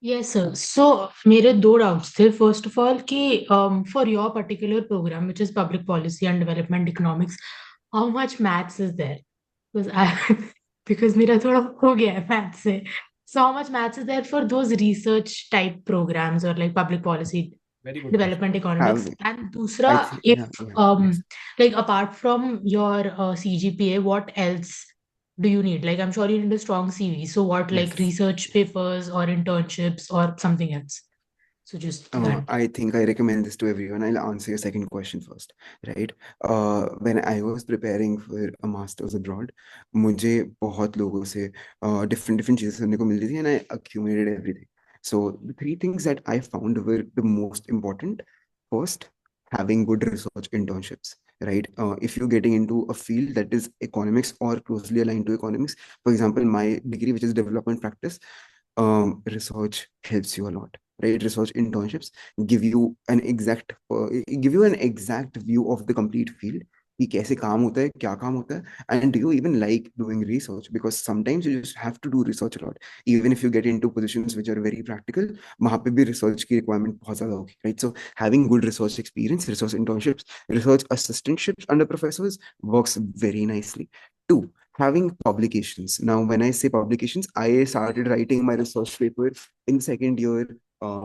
Yes, sir. So, मेरे दो doubts थे. First of all, कि for your particular program, which is Public Policy and Development Economics, how much maths is there? Because because मेरा थोड़ा हो गया है maths से. So, how much maths is there for those research type programs or like public policy Very good development economics? Have- And I दूसरा, think if yes. like apart from your CGPA, what else do you need? Like, I'm sure you need a strong CV. So what, like Yes. research papers or internships or something else? So just that. I think I recommend this to everyone. I'll answer your second question first, right? When I was preparing for a master's abroad, मुझे बहुत लोगों से different चीजें सुनने को मिलती थी and I accumulated everything. So the three things that I found were the most important. First, having good research internships, right? If you're getting into a field that is economics or closely aligned to economics, for example, my degree, which is development practice, research helps you a lot, right? Research internships give you an exact view of the complete field कि कैसे काम होता है, क्या काम होता है, and do you even like doing research? Because sometimes you just have to do research a lot, even if you get into positions which are very practical. वहाँ पे भी research की requirement बहुत ज़्यादा होगी, right? So having good research experience, research internships, research assistantships under professors works very nicely. Two, having publications. Now, when I say publications, I started writing my research paper in second year,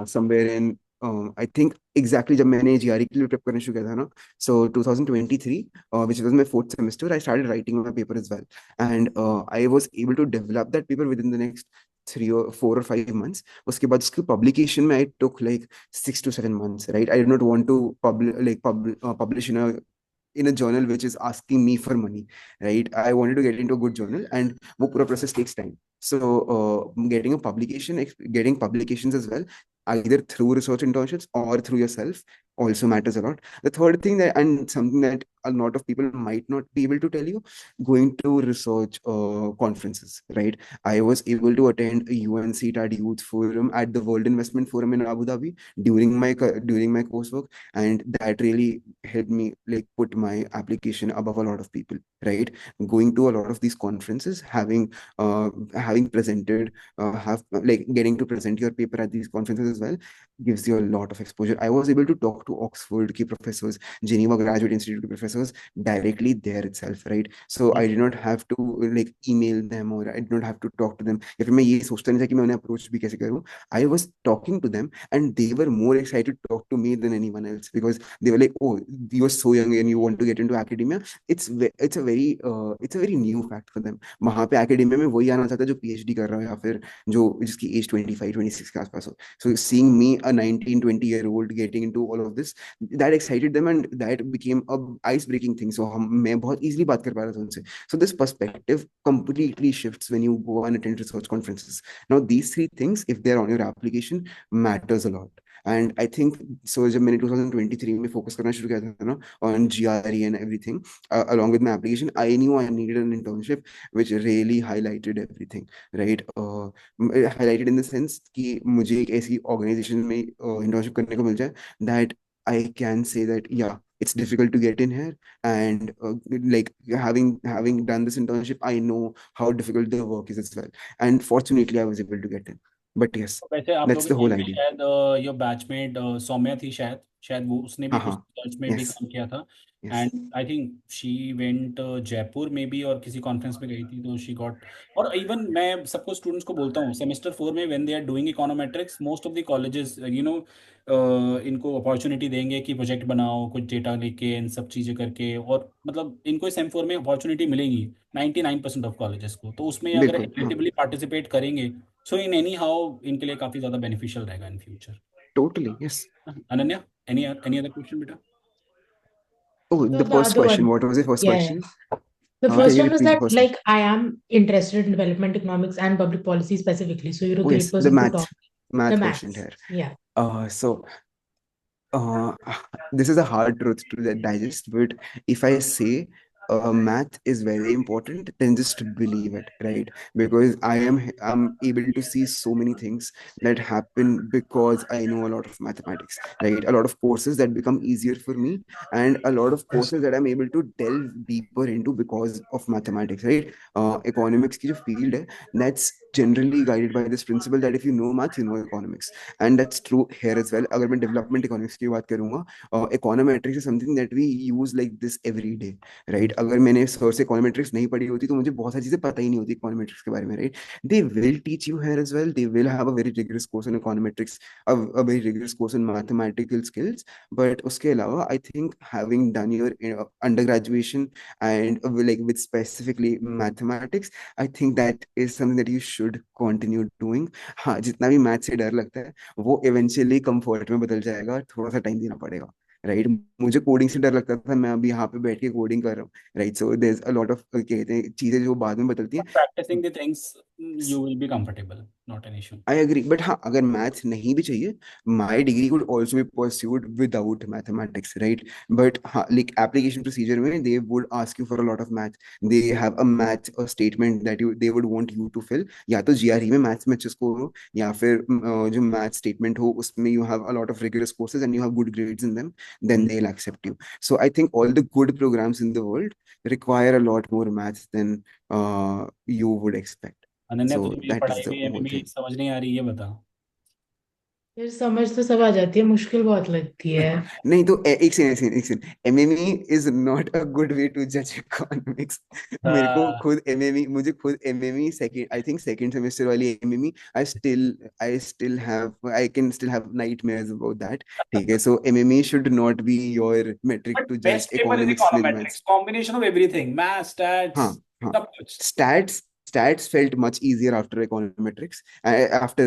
somewhere in I think exactly जब मैंने GRE के लिए prep करना शुरू किया था ना, so 2023, which was my fourth semester, I started writing my paper as well, and I was able to develop that paper within the next 3 or 4 or 5 months. उसके बाद उसकी publication में I took like 6 to 7 months, right? I did not want to publish in a journal which is asking me for money, right? I wanted to get into a good journal, and वो पूरा process takes time. So getting publications as well, either through research internships or through yourself, also matters a lot. The third thing that, and something that a lot of people might not be able to tell you, going to research conferences, right? I was able to attend a UNCTAD Youth Forum at the World Investment Forum in Abu Dhabi during my coursework, and that really helped me like put my application above a lot of people, right? Going to a lot of these conferences, having presented, have like getting to present your paper at these conferences as well, gives you a lot of exposure. I was able to talk to Oxford key professors, Geneva Graduate Institute professors directly there itself, right? So I did not have to like email them, or I did not have to talk to them. या फिर मैं ये सोचता नहीं था कि मैं उन्हें approach भी कैसे करूँ. I was talking to them, and they were more excited to talk to me than anyone else, because they were like, "Oh, you are so young and you want to get into academia." It's a very new fact for them. वहाँ पे academia में वही आना चाहता है जो PhD कर रहा हो, या फिर जो जिसकी एज 25-26 के आसपास हो. So seeing me, a 19-20 year old, getting into all of this, that excited them and that became a ice breaking thing. So मैं बहुत easily बात कर पा रहा था उनसे. So this perspective completely shifts when you go and attend research conferences. Now these three things, if they're on your application, matters a lot. And I think so जब मैंने 2023 में focus करना शुरू किया था ना on GRE and everything, along with my application, I knew I needed an internship which really highlighted everything, right? Highlighted in the sense कि मुझे एक ऐसी organization में internship करने को मिल जाए that I can say that yeah, it's difficult to get in here, and like having done this internship, I know how difficult the work is as well, and fortunately I was able to get in. But yes, वैसे आप that's लोग the के whole team में idea. शायद your batchmate Saumya थी, शायद शायद वो उसने भी हाँ कुछ हाँ, रिसर्च में भी yes, काम किया था. yes, and I think she went Jaipur में भी, और किसी कॉन्फ्रेंस में गई थी तो शी गॉट. और इवन मैं सबको स्टूडेंट्स को बोलता हूँ सेमेस्टर 4 में when they are doing econometrics, most of the colleges इनको अपॉर्चुनिटी देंगे कि प्रोजेक्ट बनाओ कुछ डेटा लेके, इन सब चीज़ें करके. और मतलब इनको सेम 4 में अपॉर्चुनिटी मिलेंगी 99% ऑफ कॉलेजेस को. तो उसमें अगर बिल्कुल हाँ, एक्टिवली पार्टिसिपेट करेंगे, सो इन एनी हाउ इनके लिए काफ़ी ज़्यादा बेनिफिशियल रहेगा in future. totally yes. Ananya, any other question बेटा? Oh, So the the first other question. one, What was the first yeah, question? the Can first you one was repeat the that first one? like I am interested in development economics and public policy specifically. So you're a Oh great yes, the person to math talk. The question maths, here. yeah. So this is a hard truth to digest, but if I say math is very important, then just believe it, right? Because I'm able to see so many things that happen because I know a lot of mathematics, right? A lot of courses that become easier for me, and a lot of courses that I'm able to delve deeper into because of mathematics, right? Economics की जो field है, that's generally guided by this principle that if you know math, you know economics, and that's true here as well. अगर मैं development economics की बात करूँगा, econometrics is something that we use like this every day, right? अगर मैंने sir से econometrics नहीं पढ़ी होती तो मुझे बहुत सारी चीजें पता ही नहीं होती econometrics के बारे में, right? They will teach you here as well. They will have a very rigorous course on econometrics, a very rigorous course on mathematical skills. But उसके अलावा, I think having done your undergraduation and like with specifically mathematics, I think that is something that you should continue doing. हाँ, जितना भी math से डर लगता है वो इवेंचुअली कंफर्ट में बदल जाएगा, थोड़ा सा टाइम देना पड़ेगा, राइट? मुझे कोडिंग से डर लगता था, मैं अभी यहाँ पे बैठ के कोडिंग कर रहा हूँ, right? So there is a lot of कहते हैं चीजें जो बाद में बदलती हैं. Practicing the things, you will be comfortable, not an issue. I agree, but हाँ, अगर मैथ नहीं भी चाहिए, my degree could also be pursued without mathematics, right? But हाँ, like application procedure में they would ask you for a lot of math. They have a math statement that they would want you to fill. या तो GRE में maths में अच्छे score हो, या फिर जो math statement हो उसमें you have a lot of rigorous courses and you have good grades in them, then they'll accept you. So I think all the good programs in the world require a lot more maths than you would expect. Ananya, So तुझे मेरी that is पढ़ाई the में whole भी thing. समझ नहीं आ रही, ये बता. फिर समझ तो सब आ जाती है, मुश्किल बहुत लगती है. नहीं तो एक second, MME is not a good way to जज इकोनॉमिक्स. मुझे खुद MME second, I think second semester वाली MME, I can still have nightmares about that. ठीक है, so MME should not be your metric But to जज best paper is economics with maths. econometrics, combination of everything, math, stats, हाँ हाँ, सब कुछ. stats felt much easier after econometrics, after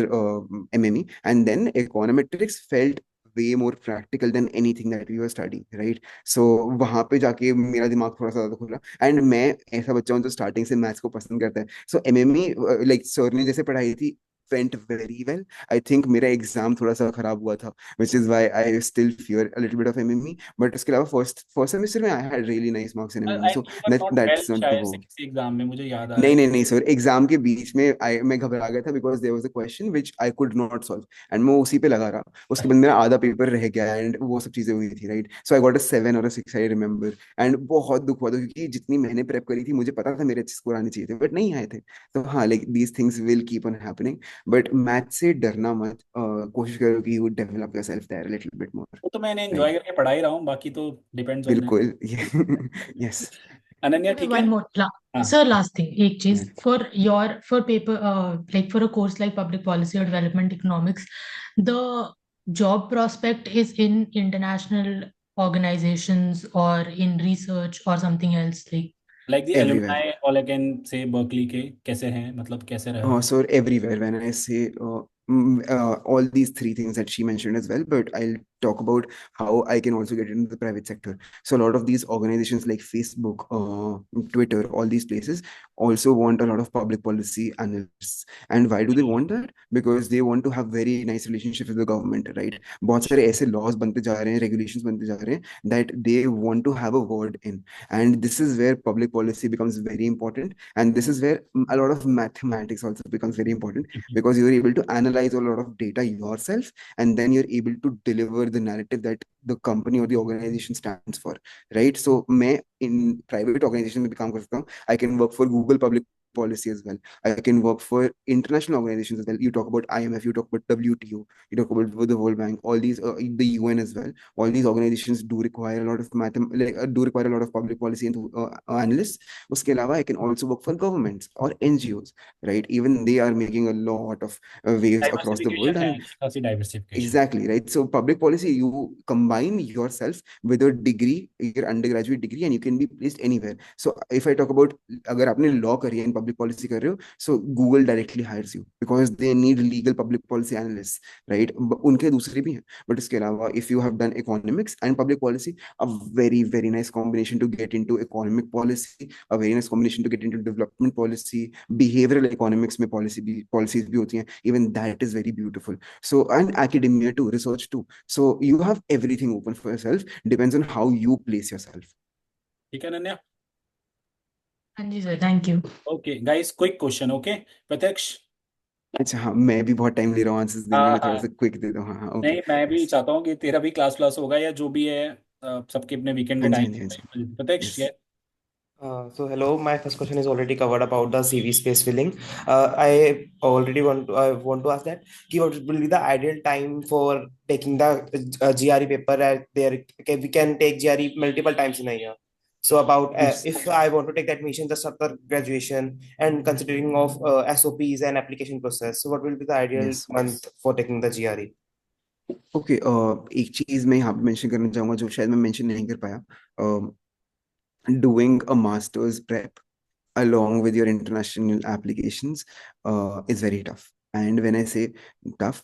MME, and then econometrics felt way more practical than anything that we were studying, right? So वहां पे जाके मेरा दिमाग थोड़ा सा ज्यादा खुला, एंड मैं ऐसा बच्चा हूँ जो स्टार्टिंग से मैथ्स को पसंद करता है. सो एमएमई लाइक सर ने जैसे पढ़ाई थी went very well. I think मेरा एग्जाम थोड़ा सा खराब हुआ था, which is why I still fear a little bit of MME. But उसके अलावा first semester में I had really nice marks in MME, I so think you were not well that's not the शायद से goal. किसी exam में, मुझे याद आ रहा नहीं है. नहीं नहीं सर, एग्जाम के बीच में मैं घबरा गया था because there was a question which I could not solve, and मैं उसी पे लगा रहा. उसके बाद मेरा आधा पेपर रह गया एंड वो सब चीजें हुई थी, राइट? सो आई गॉट अ 7 और a 6, आई रिमेंबर, एंड बहुत दुख हुआ था क्योंकि जितनी मैंने प्रेप करी थी मुझे पता था मेरे अच्छे स्कोर आने चाहिए थे, बट नहीं आए थे. तो हाँ, like these things will keep on happening, but math से डरना मत. कोशिश करो कि you develop yourself there a little bit more, वो तो मैंने एंजॉय राइट? करके पढ़ा ही रहा हूँ, बाकी तो डिपेंड्स ऑन देम. बिल्कुल. यस. अनन्या, Okay, ठीक है. one more. हाँ. Sir, last thing. एक चीज for paper like for a course like public policy or development economics, the job prospect is in international organizations or in research or something else Like the Everywhere. alumni, all I can say, Berkeley के कैसे हैं, मतलब कैसे रहे हैं? So everywhere, when I say all these three things that she mentioned as well, but I'll talk about how I can also get into the private sector. So a lot of these organizations like Facebook, Twitter, all these places also want a lot of public policy analysts. And why do they want that? Because they want to have very nice relationship with the government, right? बहुत सारे ऐसे laws बनते जा रहे हैं, regulations बनते जा रहे हैं that they want to have a word in. And this is where public policy becomes very important. And this is where a lot of mathematics also becomes very important, because you're able to analyze a lot of data yourself, and then you're able to deliver the narrative that the company or the organization stands for, right? So मैं in private organization में भी काम कर सकता हूँ. I can work for Google Public Policy as well. I can work for international organizations as well. You talk about IMF, you talk about WTO, you talk about the World Bank, all these, the UN as well. All these organizations do require a lot of do require a lot of public policy and analysts. उसके अलावा I can also work for governments or NGOs, right? Even they are making a lot of waves across the world. Diversification And है, खासी diversification. exactly, right? So public policy, you combine yourself with a degree, your undergraduate degree, and you can be placed anywhere. So if I talk about, अगर आपने law करी है and public policy कर रहे हो, so Google directly hires you because they need legal public policy analysts, right? उनके दूसरे भी हैं, but इसके अलावा if you have done economics and public policy, a very very nice combination to get into economic policy, a very nice combination to get into development policy, behavioral economics में policies भी होती हैं. Even that is very beautiful. So, and academia too, research too. So you have everything open for yourself. Depends on how you place yourself. ठीक है अनन्या? हाँ जी sir, thank you. Okay, guys, quick question, okay? प्रत्यक्ष? अच्छा हाँ, मैं भी बहुत टाइम ले रहा हूँ आंसर्स देने में, थोड़ा सा क्विक दे दो. हाँ हाँ, नहीं, ओके. मैं भी चाहता हूँ कि तेरा भी क्लास होगा या जो भी है, सबके अपने वीकेंड के हाँ जी, टाइम. हाँ जी, हाँ जी. प्रत्यक्ष, Yes. So hello, my first question is already covered about the CV space filling. I want to ask that what will be the ideal time for taking the GRE paper at there? Okay, we can take GRE multiple times in a year. So about Yes. if I want to take that admission just after graduation and considering of SOPs and application process, so what will be the ideal Yes. month for taking the GRE? Okay, एक चीज मैं यहाँ पे mention करना चाहूंगा जो शायद मैं मेंशन नहीं कर पाया. Doing a master's prep along with your international applications is very tough. And when I say tough,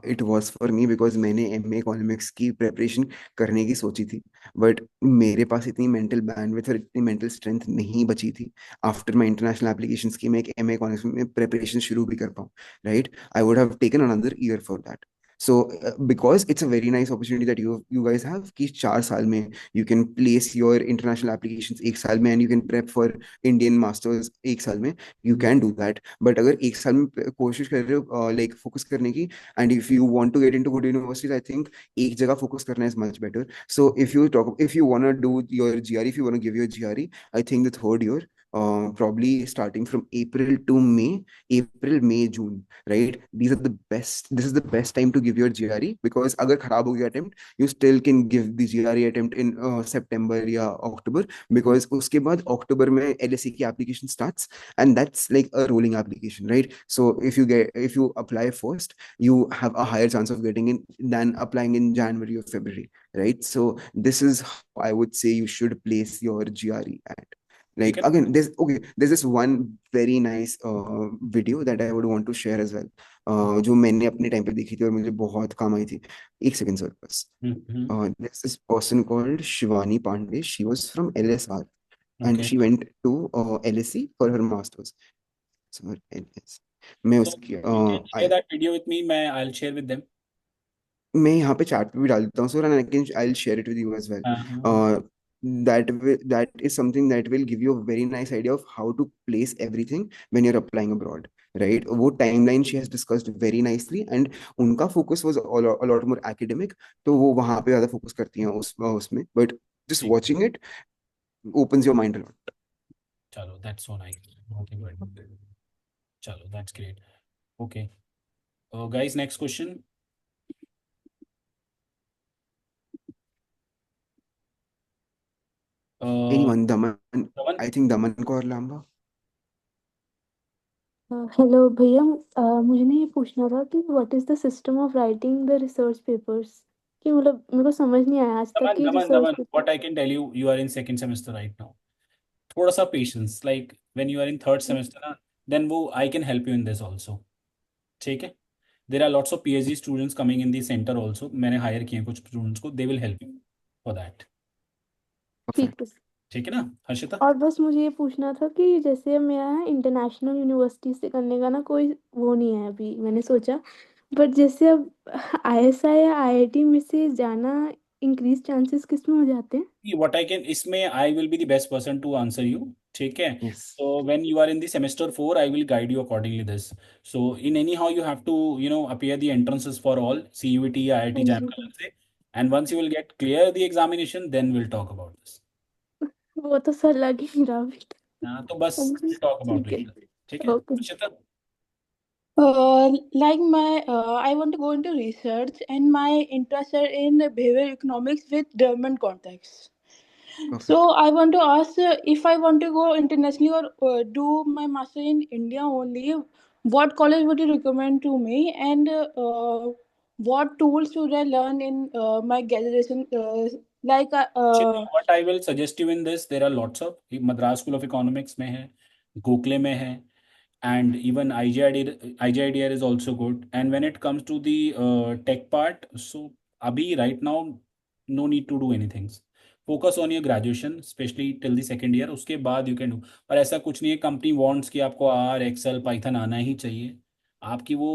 it was for me because मैंने MA इकोनॉमिक्स की प्रेपरेशन करने की सोची थी, बट मेरे पास इतनी मेंटल बैंडविड्थ और इतनी मेंटल स्ट्रेंथ नहीं बची थी आफ्टर माई इंटरनेशनल एप्लीकेशंस की मैं एक MA इकोनॉमिक्स में प्रेपरेशन शुरू भी कर पाऊँ, right? I would have taken another year for that. So because it's a very nice opportunity that you guys have कि 4 साल में you can place your international applications 1 साल में and you can prep for Indian masters 1 साल में, you can do that. But अगर 1 साल में कोशिश कर रहे हो like focus करने की, and if you want to get into good universities, I think एक जगह focus करना is much better. So if you want to do your GRE, if you want to give your GRE, I think the third year, probably starting from April to May, June, right? This is the best time to give your GRE, because अगर खराब हो गया attempt, you still can give the GRE attempt in September या October, because उसके बाद October में LSE की application starts, and that's like a rolling application, right? So if you apply first, you have a higher chance of getting in than applying in January or February, right? So this is how I would say you should place your GRE at. Like again, there's this one very nice video that I would want to share as well, जो मैंने अपने time पे देखी थी और मुझे बहुत काम आई थी. एक सेकंड सर बस. There's this person called Shivani Pandey. She was from LSR, and she went to LSE for her masters. So LSE. मैं उसकी share that video with me. I'll share with them. मैं यहाँ पे chat पे भी डाल देता हूँ sir, and I'll share it with you as well. That is something that will give you a very nice idea of how to place everything when you're applying abroad, right? वो timeline she has discussed very nicely, and उनका focus was a lot more academic, तो वो वहाँ पे ज़्यादा focus करती हैं उसमें, but just watching it opens your mind a lot. चलो, that's so nice. Okay, good. चलो, that's great. Okay. Guys, next question. Anyone? Daman? I think Daman Kaur Lamba. Hello भैया, मुझे ना ये पूछना था कि what is the system of writing the research papers, कि मतलब मेरे को समझ नहीं आया आज तक कि research Daman, paper. what I can tell you, you are in second semester right now. थोड़ा सा patience, like when you are in third semester ना, then I can help you in this also. ठीक है? There are lots of PhD students coming in the center also. मैंने hire किए हैं कुछ students को. They will help you for that. ठीक है। ठीक है ना हर्षिता? और बस मुझे ये पूछना था कि जैसे मेरा इंटरनेशनल यूनिवर्सिटी से करने का ना कोई वो नहीं है अभी, मैंने सोचा, बट जैसे अब ISI या IIT में से जाना इंक्रीज चांसेस किस में हो जाते हैं? What I can, इसमें I will be the best person to answer you. ठीक है? Yes. So when you are in the semester 4, I will guide you accordingly this. So in anyhow you have to appear the entrances for all CUET, IIT, JAM का अलग से, and once you will get clear the examination, then we'll talk about this. वो तो sir लग ही नहीं रहा अभी तक। हाँ तो बस we'll talk about ठीक है। later. ठीक है? Okay. Harshita? Like I want to go into research, and my interests are in behavioral economics with development context. Perfect. So I want to ask if I want to go internationally or do my master in India only, what college would you recommend to me, and what tools should I learn in my graduation? What I will suggest you in this, there are lots of Madras School of Economics में है, Gokhale में है, and even IGIDR is also good. And when it comes to the tech part, so abhi right now no need to do anything. Focus on your graduation, especially till the second year. उसके बाद you can do. और ऐसा कुछ नहीं है, company wants कि आपको R, Excel, Python आना ही चाहिए. आपकी वो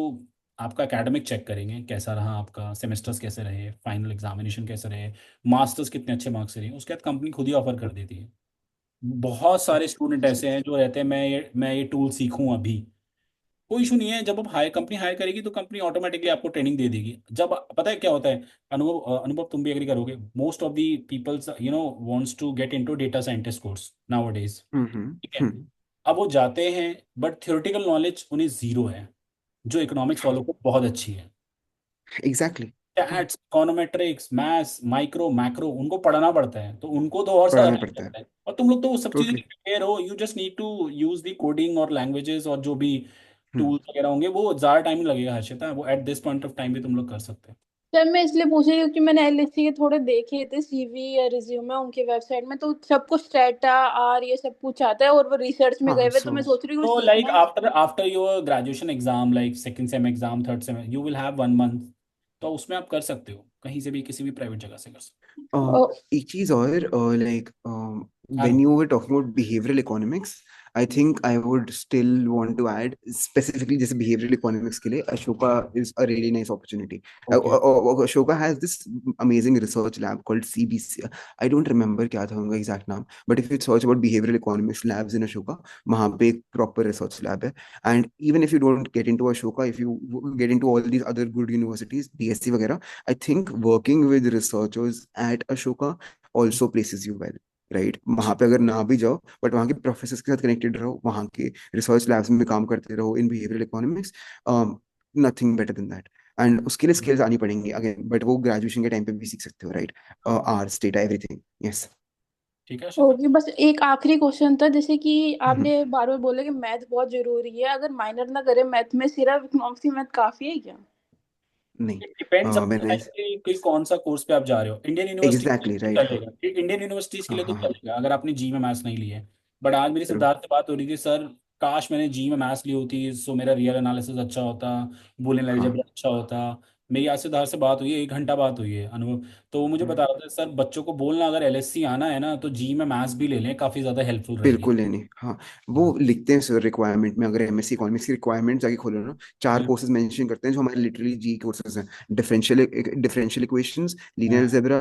आपका एकेडमिक चेक करेंगे कैसा रहा, आपका सेमेस्टर्स कैसे रहे, फाइनल एग्जामिनेशन कैसे रहे, मास्टर्स कितने अच्छे मार्क्स रहे, उसके बाद कंपनी खुद ही ऑफर कर देती है। बहुत सारे स्टूडेंट ऐसे हैं जो रहते हैं मैं ये टूल सीखूं अभी, कोई इशू नहीं है। जब अब कंपनी हायर करेगी तो कंपनी ऑटोमेटिकली आपको ट्रेनिंग दे देगी। जब पता है क्या होता है, अनुभव तुम भी एग्री करोगे, most of the peoples wants to get into data scientist course nowadays. ठीक है, अब वो जाते हैं बट थ्योरेटिकल नॉलेज उन्हें जीरो है, जो इकोनॉमिक्स वालों को बहुत अच्छी है। Exactly. Stats, econometrics, maths, micro, macro उनको पढ़ना पड़ता है, तो उनको तो और सारा पढ़ाना टाइम पड़ता है। लगता है। और तुम लोग तो वो सब चीजें Totally. प्रिपेयर हो, you just need to use the coding और लैंग्वेजेस और जो भी हम्म। टूल्स वगैरह होंगे, वो ज्यादा टाइम लगेगा हर्षिता, वो eight this point of time भी तुम लोग कर सकते हैं। सर मैं इसलिए पूछ रही हूँ कि मैंने LSE के थोड़े देखे थे CV या रिज्यूमे उनकी वेबसाइट में, तो सब कुछ स्टेटा आर ये सब कुछ आता है और वो रिसर्च में हाँ, गए हुए, तो मैं सोच रही हूँ तो कुछ लाइक सीखना है। After your graduation exam, like second same exam, third same, you will have 1 month, तो उसमें आप कर सकते हो, कहीं से भी किसी भी प्राइवेट जगह से कर सकते हो। एक चीज और, like हाँ। when you were talking about behavioral economics, I think I would still want to add specifically जैसे behavioral economics के लिए Ashoka is a really nice opportunity. Ashoka has this amazing research lab called CBC. I don't remember क्या था उनका exact नाम, but if you search about behavioral economics labs in Ashoka, वहाँ पे एक proper research lab है. And even if you don't get into Ashoka, if you get into all these other good universities, DSC वगैरह, I think working with researchers at Ashoka also places you well. Right, वहां पे अगर ना भी जाओ but वहाँ के professor के साथ कनेक्टेड रहो, वहाँ के रिसर्च लैब्स में काम करते रहो in behavioural economics, nothing better than that. And उसके लिए स्किल्स आनी पड़ेंगी अगेन, बट वो ग्रेजुएशन के टाइम पे भी सीख सकते हो, right? Arts, data, everything. Yes, ठीक है। ओके, बस एक आखिरी क्वेश्चन था, जैसे कि आपने बार बार बोला कि मैथ बहुत जरूरी है, अगर माइनर ना करे मैथ में, सिर्फ इकोनॉमिक्स की मैथ काफी है क्या? नहीं, डिपेंड्स मैंने कि कौन सा कोर्स पे आप जा रहे हो। Indian university exactly right. चलेगा, इंडियन यूनिवर्सिटीज के हाँ लिए तो हाँ हाँ, चलेगा अगर आपने जी में मैथ्स नहीं लिए। बट आज मेरी ट्रू। सिद्धार्थ से बात हो रही थी, सर काश मैंने जी में मैथ्स ली होती, सो मेरा रियल एनालिसिस अच्छा होता, बूलियन अलजेब्रा हाँ, अच्छा होता। मेरी आज सिद्धार्थ से बात हुई है, 1 घंटा बात हुई है अनुभव, तो वो मुझे बता रहा था, सर बच्चों को बोलना अगर LSC आना है ना तो जी में मैथ्स भी ले लें, काफी ज्यादा हेल्पफुल रहेगी। बिल्कुल नहीं। हाँ, वो लिखते हैं सर रिक्वायरमेंट में, अगर एमएससी इकोनॉमिक्स की रिक्वायरमेंट जाके खोलो ना, 4 कोर्सेज मेंशन करते हैं जो हमारे लिटरली जी कोर्सेज हैं। डिफरेंशियल इक्वेशंस, लीनियर अलजेब्रा,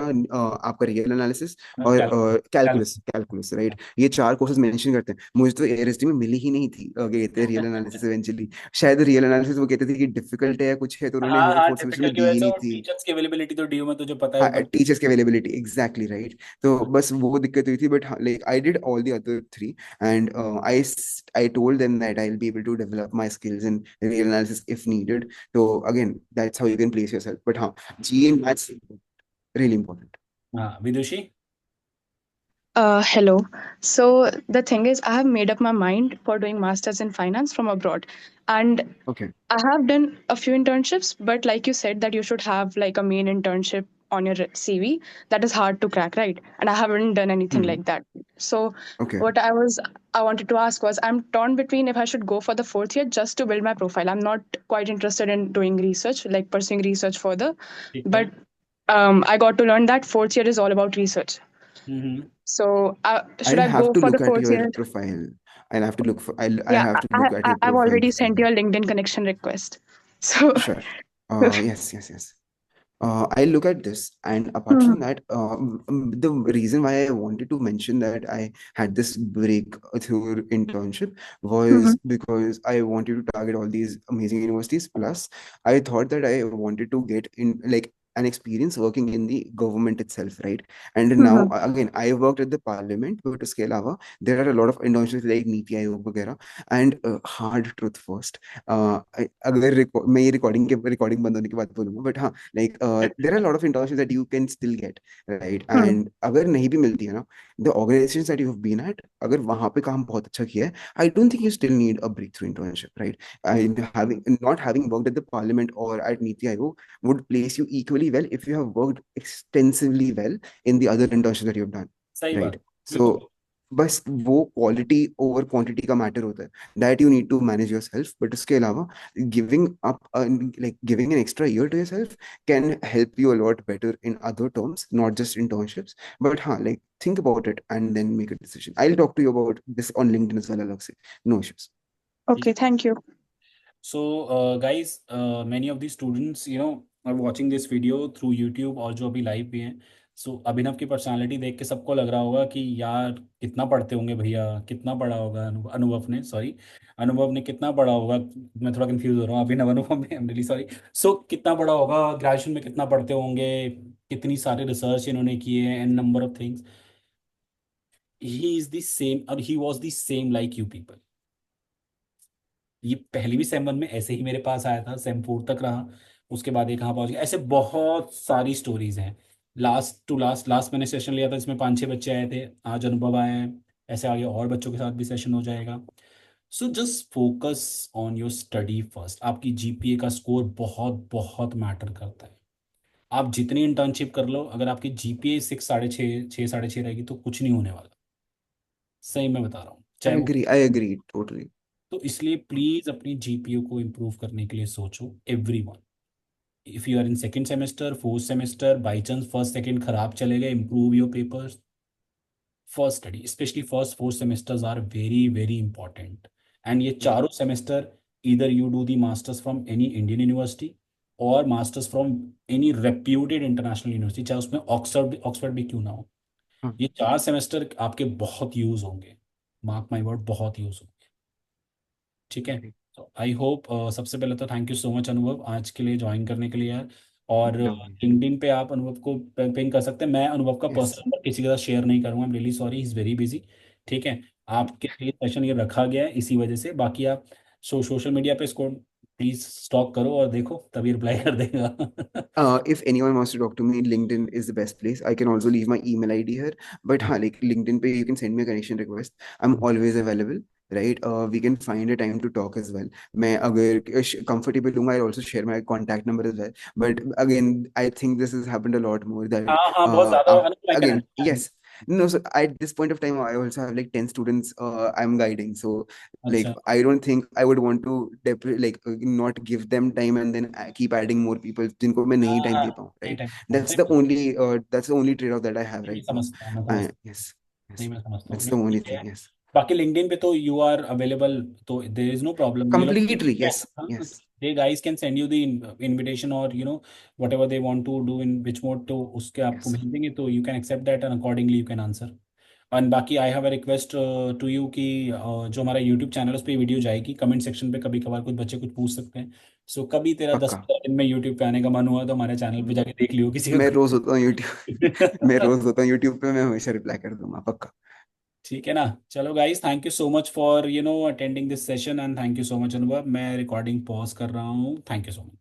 आपका रियल एनालिसिस और कैलकुलस, राइट? ये 4 कोर्सेज मेंशन करते हैं। मुझे तो एआरएसडी में मिली ही नहीं थी, कहते हैं रियल एनालिसिस इवेंचुअली, शायद रियल एनालिसिस वो कहते थे कि डिफिकल्ट है या कुछ है, तो उन्होंने हाँ हमें हाँ, 4th सेमेस्टर टिपिकल में की दी वजह ही से, नहीं और थी। टीचर्स की अवेलेबिलिटी तो डीयू में तुझे पता है हाँ, ऊपर। टीचर्स की अवेलेबिलिटी, एग्जैक्टली राइट। तो बस वो दिक्कत हुई थी, but like I did all the other 3 and I told them that I'll be able to develop my skills in real analysis if needed. So again, that's how you can place yourself. But हाँ, G in maths really important. हाँ विदुषी। Hello. So the thing is, I have made up my mind for doing masters in finance from abroad, and Okay. I have done a few internships. But like you said, that you should have like a main internship on your CV, that is hard to crack, right? And I haven't done anything like that. So Okay. what I wanted to ask was, I'm torn between if I should go for the fourth year just to build my profile. I'm not quite interested in doing research, like pursuing research further. But I got to learn that fourth year is all about research. So should I'll I have go to for the look at fourth your year? profile. I'll have to look for. I Yeah, have to look at your I've profile already for sent you that. a LinkedIn connection request. So Sure. Yes. I look at this, and apart from that, the reason why I wanted to mention that I had this break through internship was because I wanted to target all these amazing universities. Plus, I thought that I wanted to get in like an experience working in the government itself, right? And now again, I worked at the parliament, but उसके अलावा there are a lot of internships like NITI Aayog वगैरह. And hard truth first, अगर मैं ये recording बंद होने के बाद बोलूंगा, बट हाँ, like there are a lot of internships that you can still get, right? And अगर नहीं भी मिलती है ना, the organizations that you've been at, अगर वहां पे काम बहुत अच्छा किया है, I don't think you still need a breakthrough internship, right? Not having worked at the parliament or at Niti Aayog would place you equally well if you have worked extensively well in the other internships that you've done, सही right? बात, So बस वो quality over quantity का matter होता है, that you need to manage yourself. But उसके अलावा giving up, like giving an extra year to yourself can help you a lot better in other terms, not just internships. But हाँ, like think about it and then make a decision. I'll talk to you about this on LinkedIn as well, अलग से. No issues. okay, thank you. So guys, many of the students are watching this video through YouTube, और जो अभी live भी हैं. सो अभिनव की personality देख के सबको लग रहा होगा कि यार कितना पढ़ते होंगे भैया, कितना पढ़ा होगा अनुभव ने, सॉरी अनुभव ने कितना पढ़ा होगा. मैं थोड़ा कंफ्यूज हो रहा हूँ, अभिनव अनुभव में, आई एम रियली सॉरी. सो कितना पढ़ा होगा, ग्रेजुएशन में कितना पढ़ते होंगे, कितनी सारे रिसर्च इन्होंने किए हैं, and number of things. He is the same, और he was the same like you people. ये पहले भी सेम वन में ऐसे ही मेरे पास आया था, सेम फोर तक रहा, उसके बाद ये कहाँ पहुंच गया. ऐसे बहुत सारी स्टोरीज हैं. लास्ट मैंने सेशन लिया था, इसमें 5-6 बच्चे आए थे, आज अनुभव आए हैं, ऐसे आगे और बच्चों के साथ भी सेशन हो जाएगा. So just focus on your study first. आपकी जीपीए का स्कोर बहुत बहुत मैटर करता है. आप जितनी इंटर्नशिप कर लो, अगर आपकी जीपीए 6, 6.5 रहेगी तो कुछ नहीं होने वाला. सही मैं बता रहा हूँ, चाहे वो. I agree totally. तो इसलिए प्लीज अपनी जीपीयू को इम्प्रूव करने के लिए सोचो, everyone. If you are in second semester, fourth semester, by chance first second खराब चले गए, improve your papers. First study, specially first 4 semesters are very very important. And ये चारों semester either you do the masters from any Indian university or masters from any reputed international university, चाहे उसमें Oxford भी क्यों ना हो. ये 4 semester आपके बहुत यूज होंगे, मार्क माई वर्ड, बहुत यूज होंगे. ठीक है. तो आई होप, सबसे पहले तो थैंक यू सो मच अनुभव आज के लिए ज्वाइन करने के लिए यार. और लिंक्डइन पे आप अनुभव को पिंग कर सकते हैं. मैं अनुभव का पर्सनल नंबर किसी के साथ शेयर नहीं करूँगा, I am really sorry, is very busy. ठीक है. आपके लिए सेशन ये रखा गया है इसी वजह से. बाकी आप सोशल मीडिया पे इसको प्लीज स्टॉक करो और देखो, तभी रिप्लाई कर देगा. If anyone wants to talk to me, LinkedIn is the best place. I can also leave my email ID here. But हाँ, like LinkedIn पे you can send me a connection request. I'm always available, right? We can find a time to talk as well. मैं अगर comfortable हूँ, I'll also share my contact number as well. But again, I think this has happened a lot more that हाँ बहुत ज़्यादा again, yes. No, so at this point of time, I also have like 10 students I'm guiding. So like I don't think I would want to not give them time and then keep adding more people जिनको मैं नहीं time दे पाऊँ, right? That's the only trade-off that I have right now. Yes, that's the only thing. Yes. बाकी LinkedIn पे तो you are available, तो there is no problem. Completely, yes. They guys can send you the invitation or whatever they want to do in which mode, तो उसके आपको भेज देंगे, तो you can accept that and accordingly you can answer. And बाकी I have a request to you कि जो हमारा यूट्यूब चैनल उस पर वीडियो जाएगी, कमेंट सेक्शन पे कभी कभार कुछ बच्चे कुछ पूछ सकते हैं. सो कभी तेरा 10-15 दिन में यूट्यूब पे आने का मन हुआ तो हमारे चैनल पे जाके देख लियो किसी मैं रोज होता हूँ यूट्यूब पे, मैं हमेशा रिप्लाई कर दूंगा पक्का. ठीक है ना. चलो guys, thank you so much for attending this session and thank you so much अनुभव. मैं रिकॉर्डिंग पॉज कर रहा हूँ. Thank you so much.